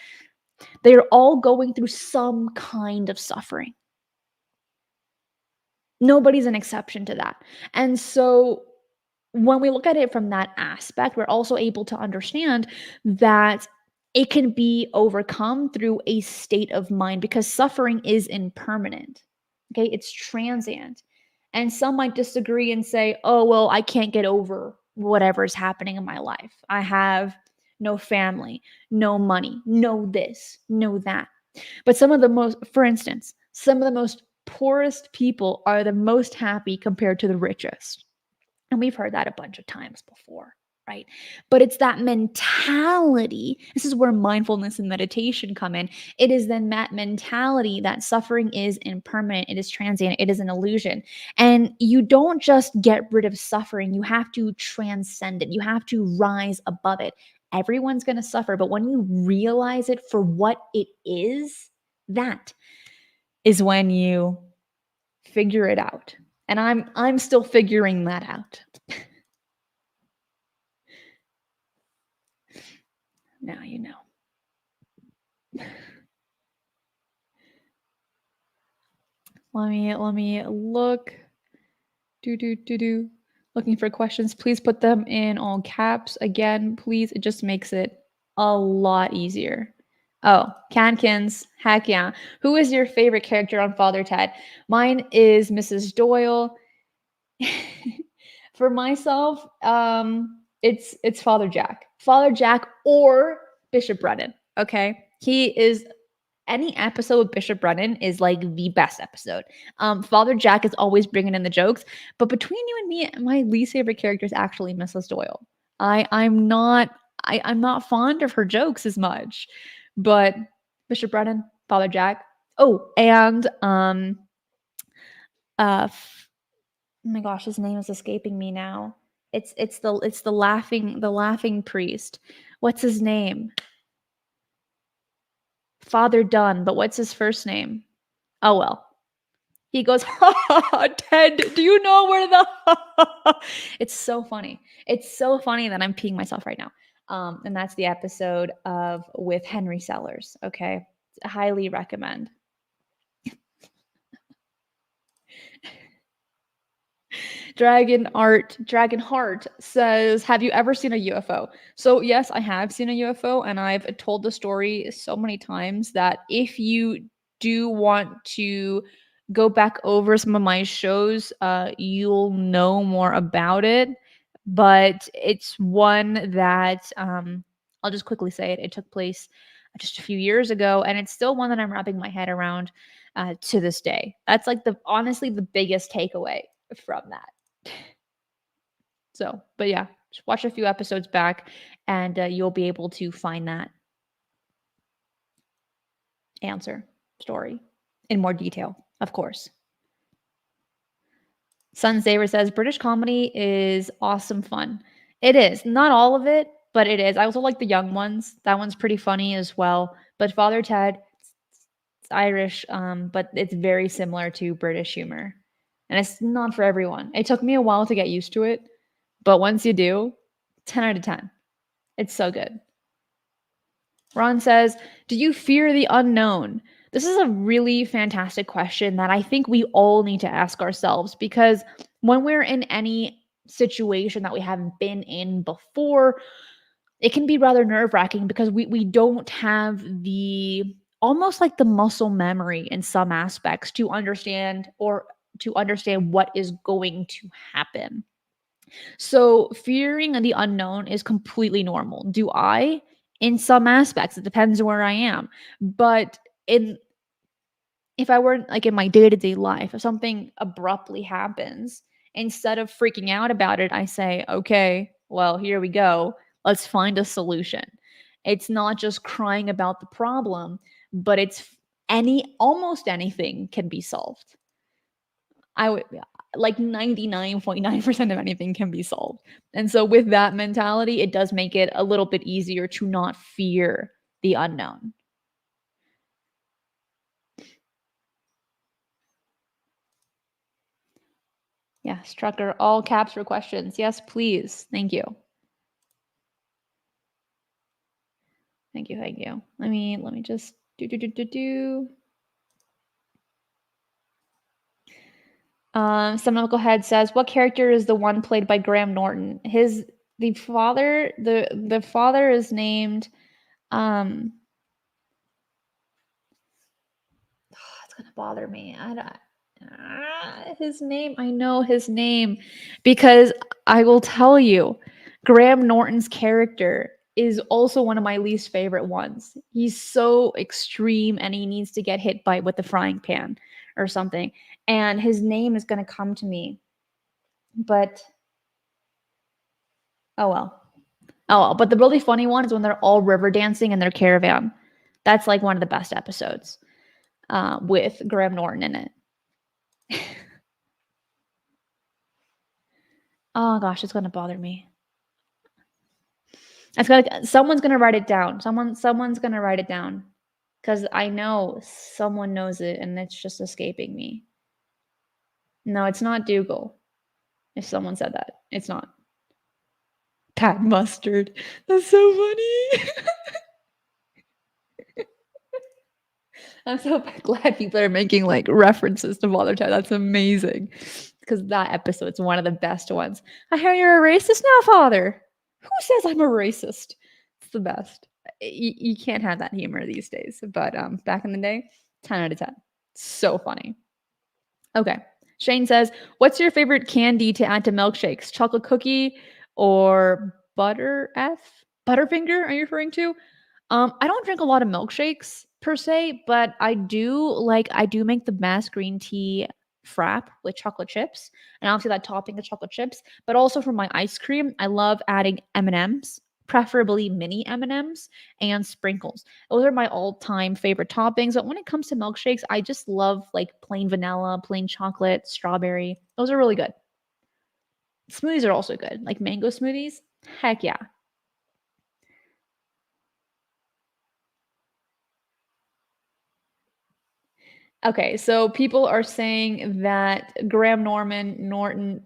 they're all going through some kind of suffering. Nobody's an exception to that. And so when we look at it from that aspect, we're also able to understand that it can be overcome through a state of mind, because suffering is impermanent. Okay, it's transient. And some might disagree and say, oh, well, I can't get over whatever is happening in my life. I have no family, no money, no this, no that. But for instance, some of the most poorest people are the most happy compared to the richest. And we've heard that a bunch of times before, right? But it's that mentality. This is where mindfulness and meditation come in. It is then that mentality that suffering is impermanent, it is transient, it is an illusion. And you don't just get rid of suffering, you have to transcend it, you have to rise above it. Everyone's going to suffer, but when you realize it for what it is, that is when you figure it out. And I'm still figuring that out. Now you know. Let me look. Looking for questions. Please put them in all caps. Again, please. It just makes it a lot easier. Oh, Cankins. Heck yeah. Who is your favorite character on Father Ted? Mine is Mrs. Doyle. For myself, it's Father Jack. Father Jack or Bishop Brennan. Okay. He is any episode with Bishop Brennan is like the best episode. Father Jack is always bringing in the jokes, but between you and me, my least favorite character is actually Mrs. Doyle. I'm not fond of her jokes as much, but Bishop Brennan, Father Jack. Oh, and oh my gosh, his name is escaping me now. It's the laughing priest. What's his name? Father Dunn, but what's his first name? Oh well. He goes, ha ha ha, Ted, do you know where the It's so funny. It's so funny that I'm peeing myself right now. And that's the episode of with Henry Sellers. Okay. I highly recommend. Dragon Heart says, "Have you ever seen a UFO?" So yes, I have seen a UFO, and I've told the story so many times that if you do want to go back over some of my shows, you'll know more about it. But it's one that I'll just quickly say it. It took place just a few years ago, and it's still one that I'm wrapping my head around to this day. That's like the honestly the biggest takeaway from that. So, but yeah, just watch a few episodes back and you'll be able to find that answer story in more detail, of course. Sun Saver says British comedy is awesome fun. It is. Not all of it, but it is. I also like the young ones. That one's pretty funny as well. But Father Ted, it's Irish, but it's very similar to British humor. And it's not for everyone. It took me a while to get used to it, but once you do, 10 out of 10. It's so good. Ron says, "Do you fear the unknown?" This is a really fantastic question that I think we all need to ask ourselves because when we're in any situation that we haven't been in before, it can be rather nerve-wracking because we don't have the almost like the muscle memory in some aspects to understand what is going to happen. So fearing the unknown is completely normal. Do I? In some aspects, it depends where I am. But in if I were like in my day-to-day life, if something abruptly happens, instead of freaking out about it, I say, okay, well, here we go. Let's find a solution. It's not just crying about the problem, but it's almost anything can be solved. I would like 99.9% of anything can be solved. And so with that mentality, it does make it a little bit easier to not fear the unknown. Yes, Trucker, all caps for questions. Yes, please. Thank you. Thank you. Thank you. Let me just do. Some knucklehead says, "What character is the one played by Graham Norton? The father is named um it's gonna bother me. I don't his name. I know his name because I will tell you, Graham Norton's character is also one of my least favorite ones. He's so extreme and he needs to get hit by with the frying pan or something. And his name is gonna come to me. But oh well. Oh well. But the really funny one is when they're all river dancing in their caravan. That's like one of the best episodes with Graham Norton in it. Oh gosh, it's gonna bother me. Someone's gonna write it down. Someone's gonna write it down. Because I know someone knows it and it's just escaping me. No, it's not Dougal. If someone said that. It's not. Pat Mustard. That's so funny. I'm so glad people are making like references to Father Ted. That's amazing. Because that episode's one of the best ones. I hear you're a racist now, Father. Who says I'm a racist? It's the best. You can't have that humor these days. But back in the day, 10 out of 10. So funny. Okay. Shane says, "What's your favorite candy to add to milkshakes? Chocolate cookie or Butterfinger, are you referring to? I don't drink a lot of milkshakes per se, but I do make the best green tea frap with chocolate chips, and obviously that topping of chocolate chips. But also for my ice cream, I love adding M&Ms, preferably mini M&Ms and sprinkles. Those are my all-time favorite toppings. But when it comes to milkshakes, I just love like plain vanilla, plain chocolate, strawberry. Those are really good. Smoothies are also good, like mango smoothies. Heck yeah. Okay, so people are saying that Graham Norton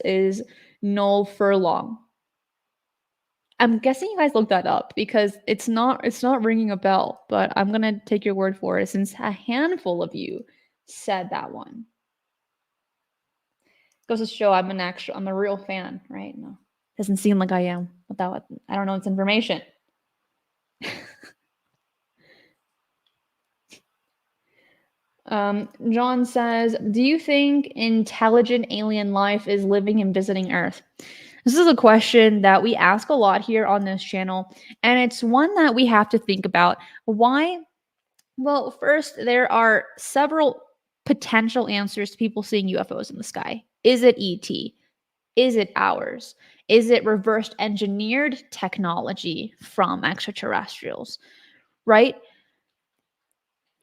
is Noel Furlong. I'm guessing you guys looked that up because it's not ringing a bell, but I'm gonna take your word for it since a handful of you said that one. Goes to show I'm a real fan, right? No. Doesn't seem like I am without, I don't know, it's information. John says, do you think intelligent alien life is living and visiting Earth? This is a question that we ask a lot here on this channel, and it's one that we have to think about. Why? Well, first, there are several potential answers to people seeing UFOs in the sky. Is it ET? Is it ours? Is it reversed engineered technology from extraterrestrials? Right?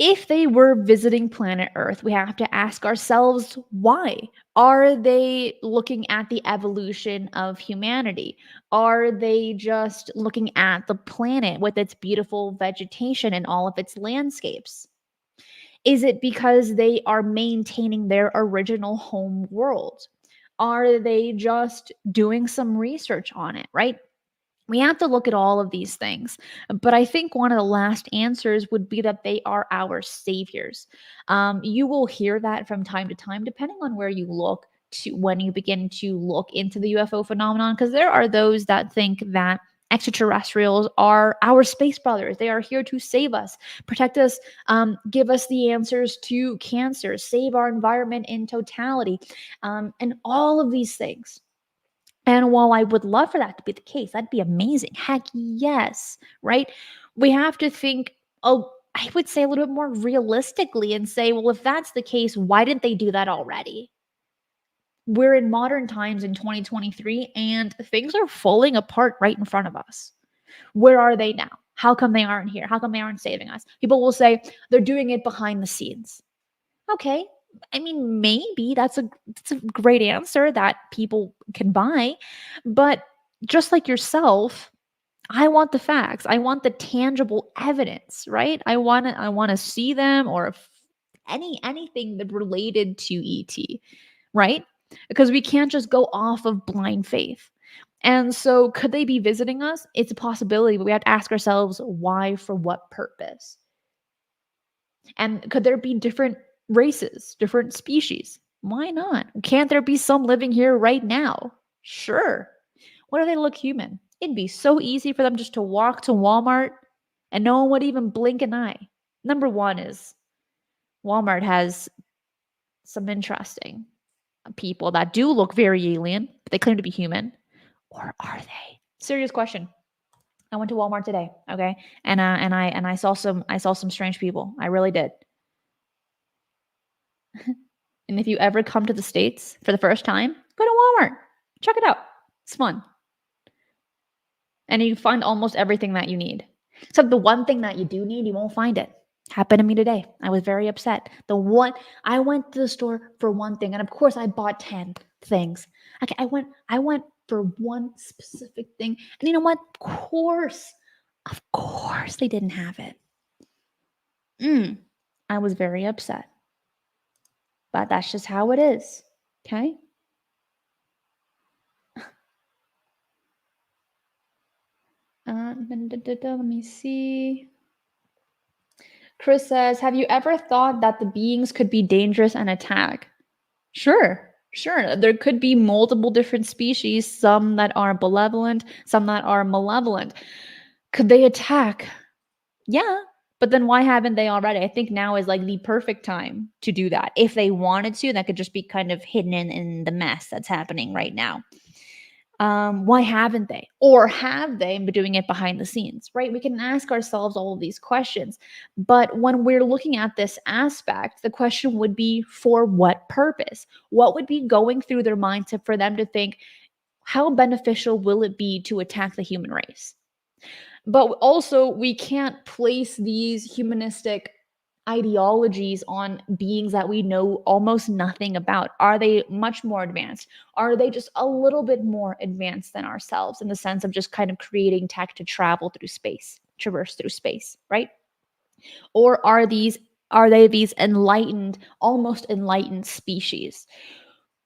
If they were visiting planet Earth, we have to ask ourselves why. Are they looking at the evolution of humanity? Are they just looking at the planet with its beautiful vegetation and all of its landscapes? Is it because they are maintaining their original home world? Are they just doing some research on it, right? We have to look at all of these things. But I think one of the last answers would be that they are our saviors. You will hear that from time to time, depending on where you look to when you begin to look into the UFO phenomenon, because there are those that think that extraterrestrials are our space brothers. They are here to save us, protect us, give us the answers to cancer, save our environment in totality, and all of these things. And while I would love for that to be the case, that'd be amazing. Heck yes, right? We have to think, oh, I would say a little bit more realistically and say, well, if that's the case, why didn't they do that already? We're in modern times in 2023 and things are falling apart right in front of us. Where are they now? How come they aren't here? How come they aren't saving us? People will say they're doing it behind the scenes. Okay. I mean, maybe that's a great answer that people can buy, but just like yourself, I want the facts. I want the tangible evidence, right? I want to see them or anything that related to ET, right? Because we can't just go off of blind faith. And so could they be visiting us? It's a possibility, but we have to ask ourselves why, for what purpose? And could there be different races, different species? Why not? Can't there be some living here right now? Sure. What do they look human? It'd be so easy for them just to walk to Walmart and no one would even blink an eye. Number one is Walmart has some interesting people that do look very alien, but they claim to be human. Or are they? Serious question. I went to Walmart today, okay? And I saw some strange people. I really did. And if you ever come to the States for the first time, go to Walmart. Check it out. It's fun. And you find almost everything that you need. Except the one thing that you do need, you won't find it. Happened to me today. I was very upset. I went to the store for one thing, and of course I bought 10 things. Okay, I went for one specific thing. And you know what? Of course they didn't have it. I was very upset. But that's just how it is. Okay? Let me see. Chris says, have you ever thought that the beings could be dangerous and attack? Sure. There could be multiple different species, some that are benevolent, some that are malevolent. Could they attack? Yeah. But then why haven't they already? I think now is like the perfect time to do that. If they wanted to, that could just be kind of hidden in the mess that's happening right now. Why haven't they? Or have they been doing it behind the scenes, right? We can ask ourselves all of these questions. But when we're looking at this aspect, the question would be for what purpose? What would be going through their minds for them to think, how beneficial will it be to attack the human race? But also, we can't place these humanistic ideologies on beings that we know almost nothing about. Are they much more advanced? Are they just a little bit more advanced than ourselves in the sense of just kind of creating tech to travel through space, traverse through space, right? Or are they these enlightened, almost enlightened species?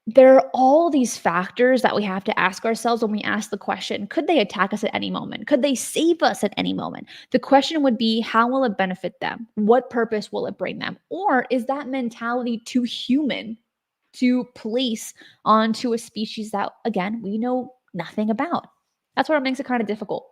There are all these factors that we have to ask ourselves when we ask the question, could they attack us at any moment? Could they save us at any moment? The question would be, how will it benefit them? What purpose will it bring them? Or is that mentality too human to place onto a species that, again, we know nothing about. That's what makes it kind of difficult.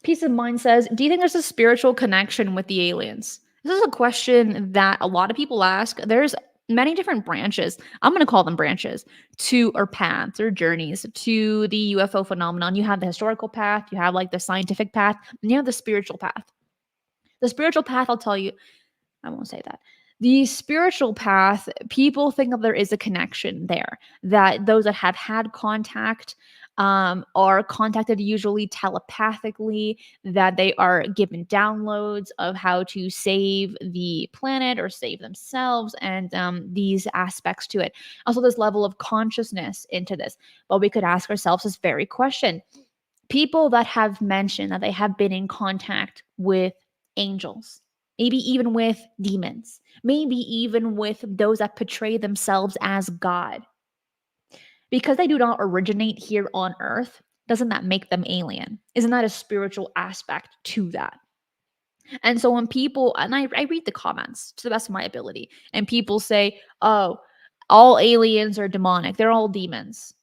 Peace of Mind says, do you think there's a spiritual connection with the aliens? This is a question that a lot of people ask. There's many different branches. I'm going to call them branches to, or paths or journeys to the UFO phenomenon. You have the historical path, you have like the scientific path, and you have the spiritual path. The spiritual path, I'll tell you, I won't say that. The spiritual path, people think of there is a connection there, that those that have had contact are contacted usually telepathically, that they are given downloads of how to save the planet or save themselves, and these aspects to it. Also, this level of consciousness into this. But we could ask ourselves this very question. People that have mentioned that they have been in contact with angels, maybe even with demons, maybe even with those that portray themselves as God, because they do not originate here on earth, doesn't that make them alien? Isn't that a spiritual aspect to that? And so when people, and I read the comments to the best of my ability, and people say, oh, all aliens are demonic, they're all demons.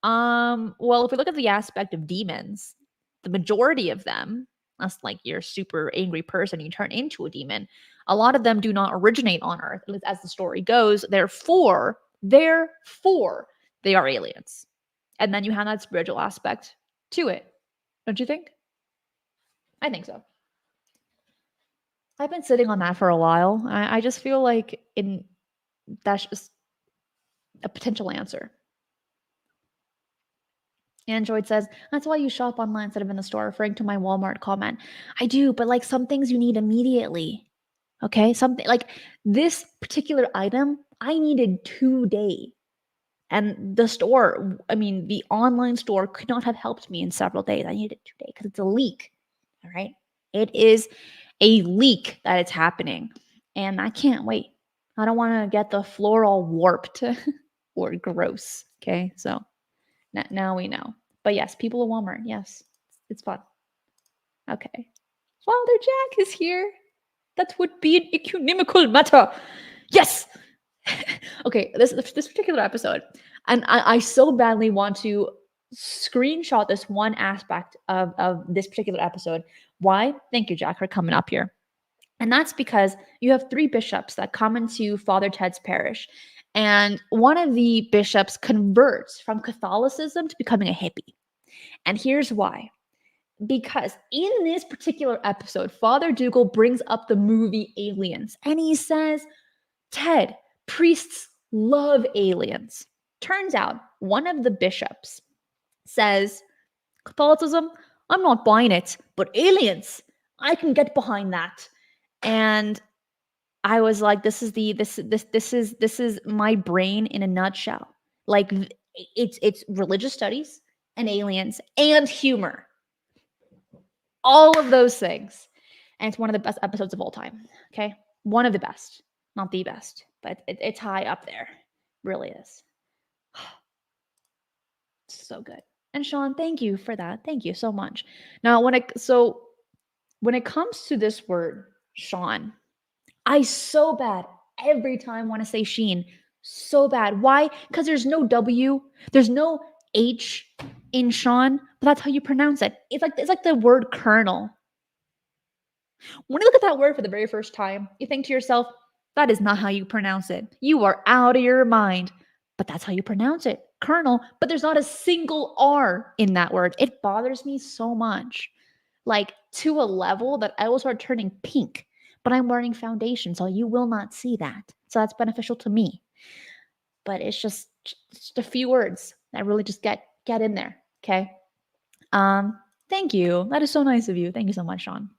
Well, if we look at the aspect of demons, the majority of them, unless like you're a super angry person, you turn into a demon, a lot of them do not originate on Earth, at least as the story goes. Therefore, they are aliens. And then you have that spiritual aspect to it. Don't you think? I think so. I've been sitting on that for a while. I just feel like that's just a potential answer. Android says, that's why you shop online instead of in the store, referring to my Walmart comment. I do, but like some things you need immediately. Okay. Something like this particular item, I needed today. And the store, I mean, the online store could not have helped me in several days. I needed it today because it's a leak. All right. It is a leak that it's happening. And I can't wait. I don't want to get the floor all warped or gross. Okay. So now we know. But yes, people at Walmart. Yes, it's fun. Okay. Father Jack is here. That would be an economical matter. Yes. Okay, this particular episode, and I so badly want to screenshot this one aspect of this particular episode. Why? Thank you, Jack, for coming up here. And that's because you have 3 bishops that come into Father Ted's parish. And one of the bishops converts from Catholicism to becoming a hippie. And here's why. Because in this particular episode, Father Dougal brings up the movie Aliens. And he says, Ted, priests love aliens. Turns out one of the bishops says, Catholicism, I'm not buying it, but aliens, I can get behind that. And I was like, this is my brain in a nutshell. Like it's religious studies and aliens and humor. All of those things. And it's one of the best episodes of all time. Okay. One of the best, not the best, but it's high up there. Really is. So good. And Sean, thank you for that. Thank you so much. Now, when it comes to this word, Sean, I so bad every time want to say Sheen. So bad. Why? Because there's no W, there's no H in Sean, but that's how you pronounce it. It's like the word colonel. When you look at that word for the very first time, you think to yourself, that is not how you pronounce it. You are out of your mind. But that's how you pronounce it. Colonel, but there's not a single R in that word. It bothers me so much. Like to a level that I will start turning pink. But I'm wearing foundation, so you will not see that. So that's beneficial to me. But it's just a few words that really just get in there. Okay. Thank you. That is so nice of you. Thank you so much, Sean.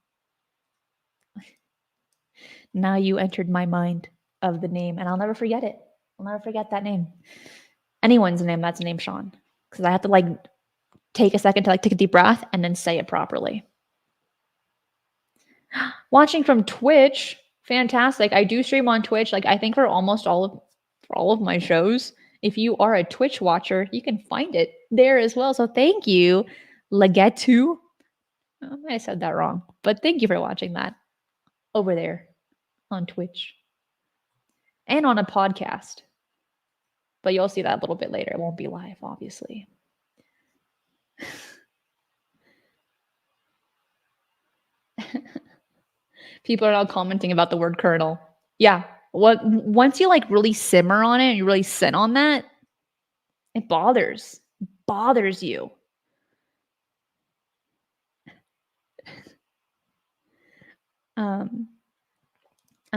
Now you entered my mind of the name, and I'll never forget it. I'll never forget that name. Anyone's name that's named Sean. Because I have to like take a second to like take a deep breath and then say it properly. Watching from Twitch, fantastic. I do stream on Twitch, like I think for almost all of my shows. If you are a Twitch watcher, you can find it there as well. So thank you, Legetu. I might have said that wrong, but thank you for watching that. over there on Twitch and on a podcast. But you'll see that a little bit later. It won't be live, obviously. People are now commenting about the word colonel. Yeah. Once you like really simmer on it and you really sit on that, it bothers you. I'm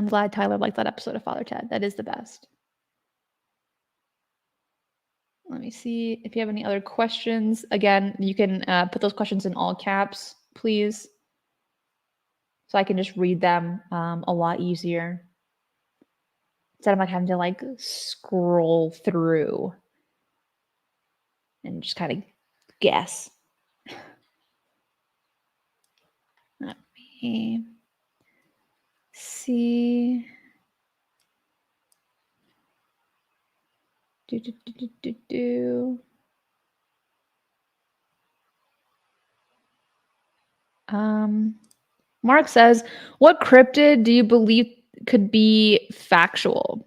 glad Tyler liked that episode of Father Ted. That is the best. Let me see if you have any other questions. Again, you can put those questions in all caps, please, so I can just read them a lot easier instead of like having to like scroll through and just kind of guess. Let me see. Mark says, what cryptid do you believe could be factual?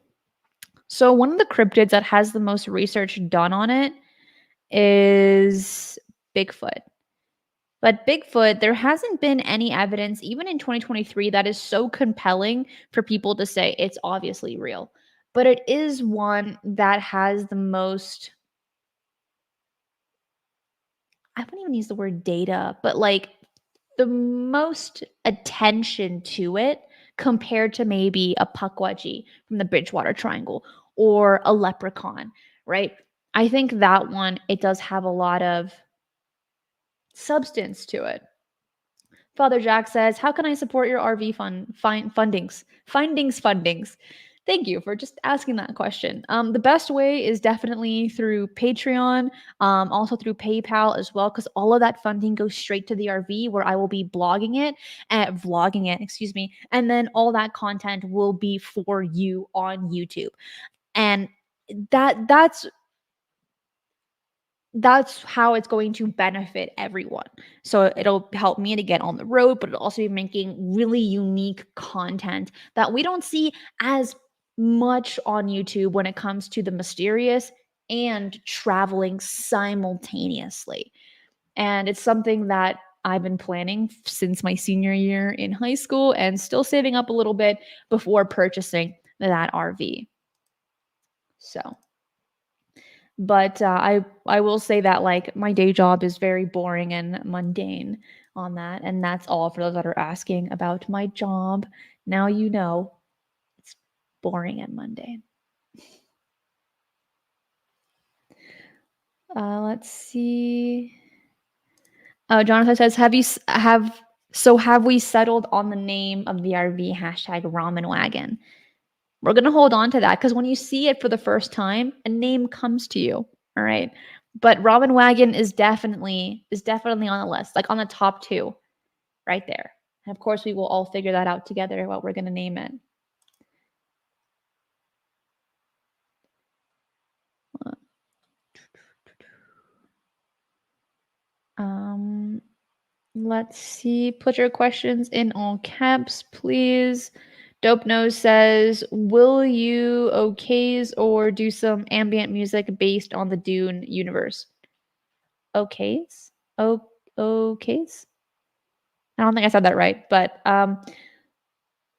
So one of the cryptids that has the most research done on it is Bigfoot. But Bigfoot, there hasn't been any evidence, even in 2023, that is so compelling for people to say it's obviously real. But it is one that has the most, I wouldn't even use the word data, but like the most attention to it compared to maybe a Pukwudgie from the Bridgewater Triangle or a leprechaun, right? I think that one, it does have a lot of substance to it. Father Jack says, how can I support your RV fundings? Thank you for just asking that question. The best way is definitely through Patreon, also through PayPal as well, because all of that funding goes straight to the RV where I will be vlogging it, excuse me, and then all that content will be for you on YouTube. And that's how it's going to benefit everyone. So it'll help me to get on the road, but it'll also be making really unique content that we don't see as much on YouTube when it comes to the mysterious and traveling simultaneously. And it's something that I've been planning since my senior year in high school and still saving up a little bit before purchasing that RV. So but I will say that like my day job is very boring and mundane on that, and that's all for those that are asking about my job. Now you know it's boring and mundane. Let's see. Jonathan says, have we settled on the name of the RV hashtag Ramen Wagon? We're gonna hold on to that because when you see it for the first time, a name comes to you. All right. But Ramen Wagon is definitely on the list, like on the top two, right there. And of course, we will all figure that out together what we're gonna name it. Let's see. Put your questions in all caps, please. Dope Nose says, will you okays or do some ambient music based on the Dune universe? Okays? Okays? I don't think I said that right, but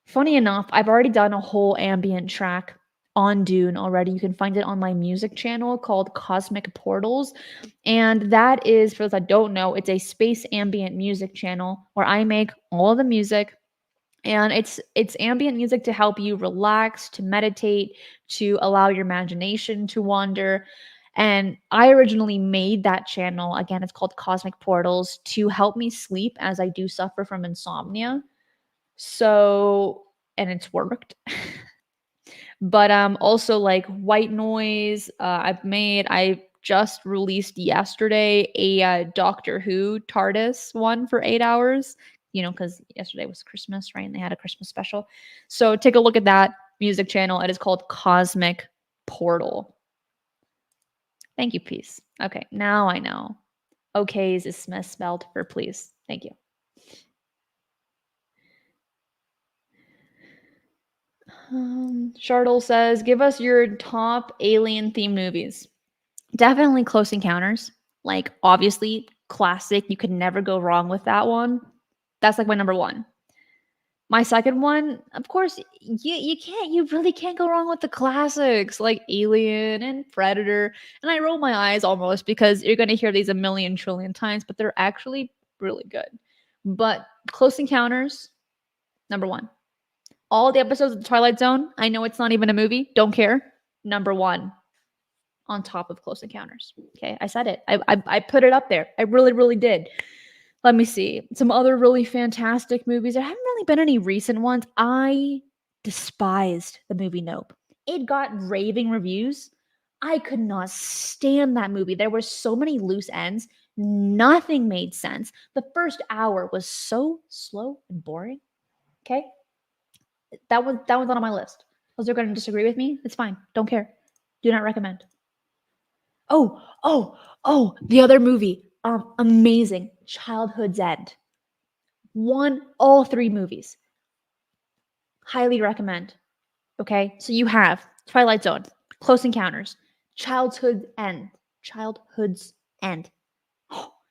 funny enough, I've already done a whole ambient track on Dune already. You can find it on my music channel called Cosmic Portals. And that is, for those that don't know, it's a space ambient music channel where I make all of the music. And it's ambient music to help you relax, to meditate, to allow your imagination to wander. And I originally made that channel, again, it's called Cosmic Portals, to help me sleep as I do suffer from insomnia. So, and it's worked. But also like white noise, I just released yesterday a Doctor Who TARDIS one for 8 hours, you know, because yesterday was Christmas, right? And they had a Christmas special. So take a look at that music channel. It is called Cosmic Portal. Thank you, peace. Okay, now I know. Okays is misspelled for please. Thank you. Shardle says, give us your top alien themed movies. Definitely Close Encounters. Like, obviously, classic. You could never go wrong with that one. That's like my number one. My second one, of course, you really can't go wrong with the classics like Alien and Predator. And I roll my eyes almost because you're gonna hear these a million trillion times, but they're actually really good. But Close Encounters, number one. All the episodes of the Twilight Zone, I know it's not even a movie, don't care. Number one on top of Close Encounters. Okay, I said it. I put it up there. I really, really did. Let me see. Some other really fantastic movies. There haven't really been any recent ones. I despised the movie Nope. It got raving reviews. I could not stand that movie. There were so many loose ends. Nothing made sense. The first hour was so slow and boring. Okay? That one's not on my list. Those are going to disagree with me. It's fine. Don't care. Do not recommend. Oh, the other movie. Amazing. Childhood's End. Won all three movies. Highly recommend. Okay? So you have Twilight Zone, Close Encounters, Childhood's End. Childhood's End.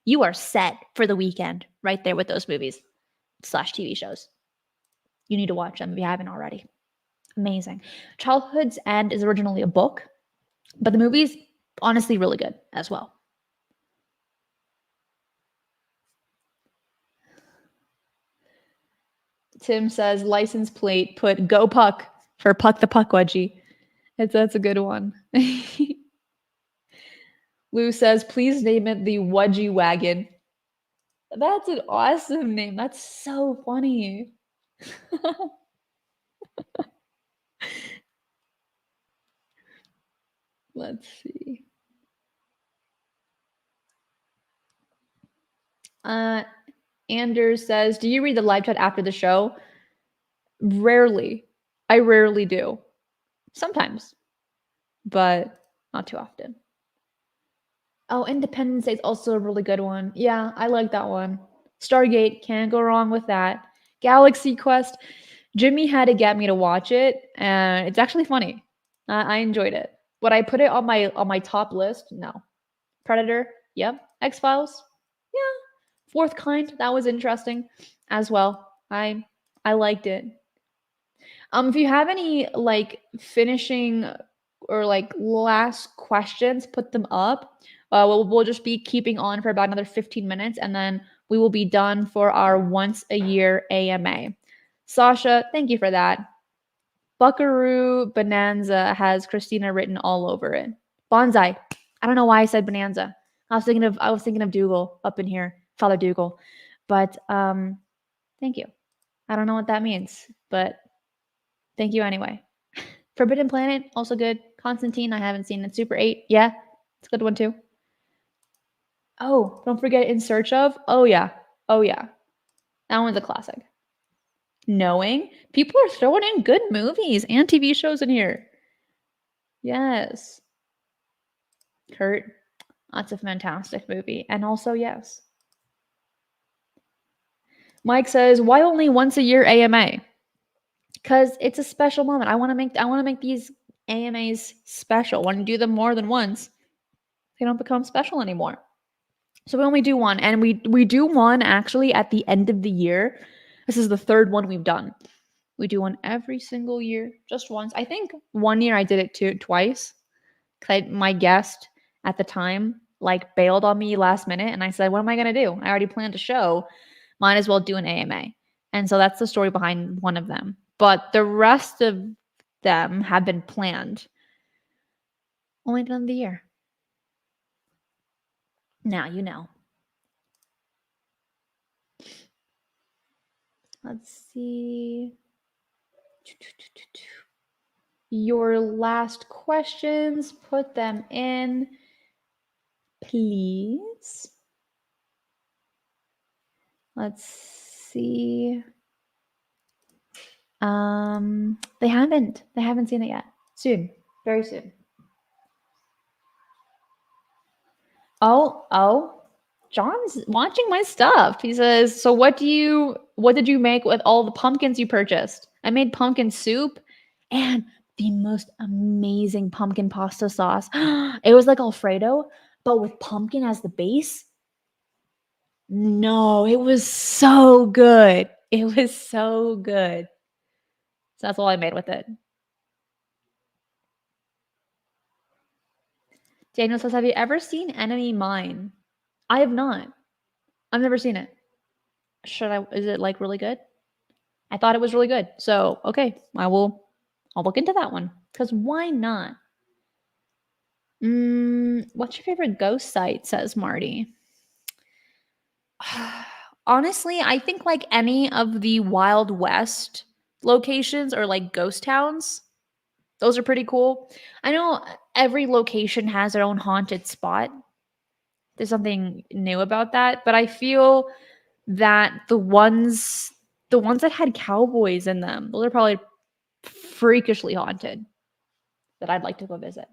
You are set for the weekend right there with those movies / TV shows. You need to watch them if you haven't already. Amazing. Childhood's End is originally a book, but the movie's honestly really good as well. Tim says license plate put go puck for Puck the Puck Wedgie. That's a good one. Lou says please name it the Wedgie Wagon. That's an awesome name. That's so funny. Let's see. Anders says, do you read the live chat after the show? Rarely. I rarely do. Sometimes, but not too often. Oh, Independence Day is also a really good one. Yeah, I like that one. Stargate, can't go wrong with that. Galaxy Quest, Jimmy had to get me to watch it, and it's actually funny. I enjoyed it. Would I put it on my top list? No. Predator, yep. X-Files, yeah. Fourth Kind, that was interesting as well. I liked it. If you have any like finishing or like last questions, put them up. We'll just be keeping on for about another 15 minutes, and then we will be done for our once a year AMA. Sasha, thank you for that. Buckaroo Bonanza has Cristina written all over it. Bonsai. I don't know why I said Bonanza. I was thinking of Dougal up in here, Father Dougal. But thank you. I don't know what that means, but thank you anyway. Forbidden Planet, also good. Constantine, I haven't seen it. Super 8, yeah, it's a good one too. Oh, don't forget In Search Of. Oh yeah. That one's a classic. Knowing. People are throwing in good movies and TV shows in here. Yes. Kurt, that's a fantastic movie. And also, yes. Mike says, why only once a year AMA? Because it's a special moment. I want to make these AMAs special. When you do them more than once, they don't become special anymore. So we only do one, and we do one actually at the end of the year. This is the third one we've done. We do one every single year, just once. I think one year I did it twice. Cause my guest at the time like bailed on me last minute, and I said, "What am I gonna do? I already planned a show. Might as well do an AMA." And so that's the story behind one of them. But the rest of them have been planned. Only done the year. Now you know. Let's see. Your last questions, put them in, please. Let's see. They haven't seen it yet. Soon, very soon. Oh, John's watching my stuff. He says, so what did you make with all the pumpkins you purchased? I made pumpkin soup and the most amazing pumpkin pasta sauce. It was like Alfredo, but with pumpkin as the base. No, it was so good. It was so good. So that's all I made with it. Daniel says, have you ever seen Enemy Mine? I have not. I've never seen it. Is it like really good? I thought it was really good. So, okay, I'll look into that one. Because why not? What's your favorite ghost site? Says Marty. Honestly, I think like any of the Wild West locations or like ghost towns, those are pretty cool. I know every location has their own haunted spot. There's something new about that, but I feel that the ones that had cowboys in them, those are probably freakishly haunted that I'd like to go visit.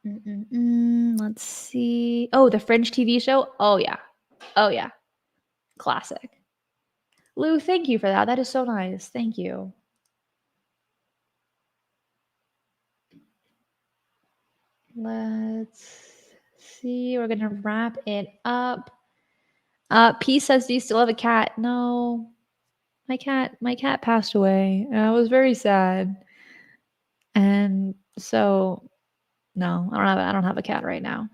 Let's see. Oh, the Fringe TV show? Oh yeah. Oh yeah. Classic. Lou, thank you for that. That is so nice. Thank you. Let's see. We're gonna wrap it up. P says, "Do you still have a cat?" No, my cat passed away. I was very sad, and so no, I don't have a cat right now.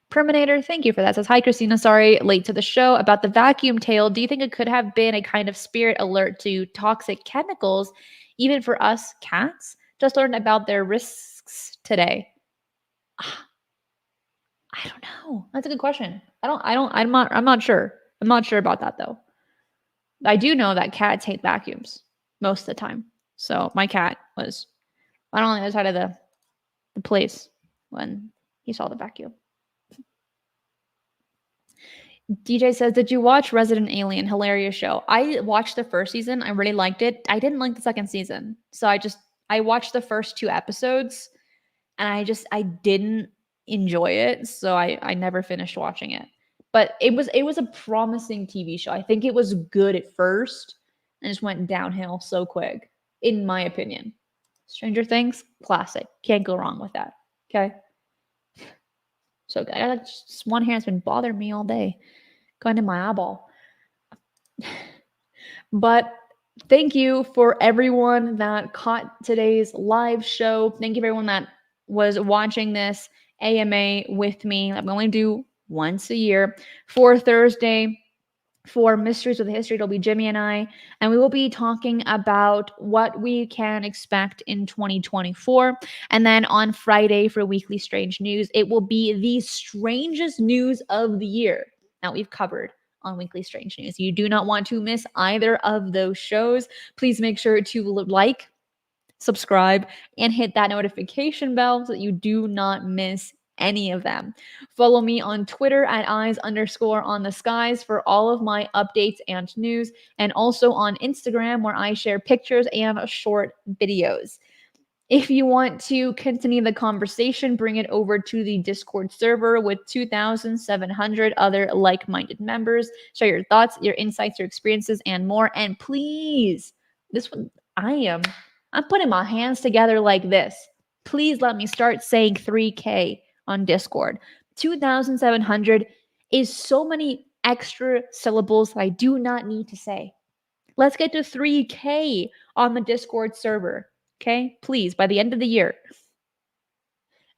Perminator, thank you for that. Says, hi, Cristina. Sorry, late to the show. About the vacuum tail, do you think it could have been a kind of spirit alert to toxic chemicals, even for us cats? Just learned about their risks today. I don't know. That's a good question. I'm not sure. I'm not sure about that though. I do know that cats hate vacuums most of the time. So my cat was right on the other side of the place when he saw the vacuum. DJ says, did you watch Resident Alien? Hilarious show. I watched the first season. I really liked it. I didn't like the second season. So I watched the first 2 episodes and I didn't enjoy it. So I never finished watching it. But it was a promising TV show. I think it was good at first and just went downhill so quick, in my opinion. Stranger Things, classic. Can't go wrong with that. Okay. So just one hand's been bothering me all day. Going in my eyeball. But thank you for everyone that caught today's live show. Thank you for everyone that was watching this AMA with me. I'm going to do once a year. For Thursday, for Mysteries with History, it'll be Jimmy and I, and we will be talking about what we can expect in 2024. And then on Friday for Weekly Strange News, it will be the strangest news of the year that we've covered on Weekly Strange News. You do not want to miss either of those shows. Please make sure to like, subscribe, and hit that notification bell so that you do not miss any of them. Follow me on Twitter at eyes_on the skies for all of my updates and news, and also on Instagram where I share pictures and short videos. If you want to continue the conversation, bring it over to the Discord server with 2,700 other like-minded members. Share your thoughts, your insights, your experiences, and more. And please, this one, I'm putting my hands together like this. Please let me start saying 3K on Discord. 2,700 is so many extra syllables that I do not need to say. Let's get to 3K on the Discord server. Okay, please, by the end of the year.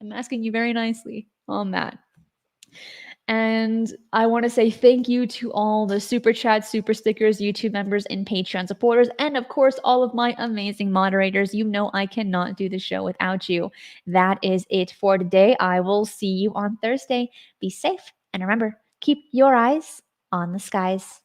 I'm asking you very nicely on that. And I want to say thank you to all the super chats, super stickers, YouTube members, and Patreon supporters, and of course, all of my amazing moderators. You know I cannot do the show without you. That is it for today. I will see you on Thursday. Be safe, and remember, keep your eyes on the skies.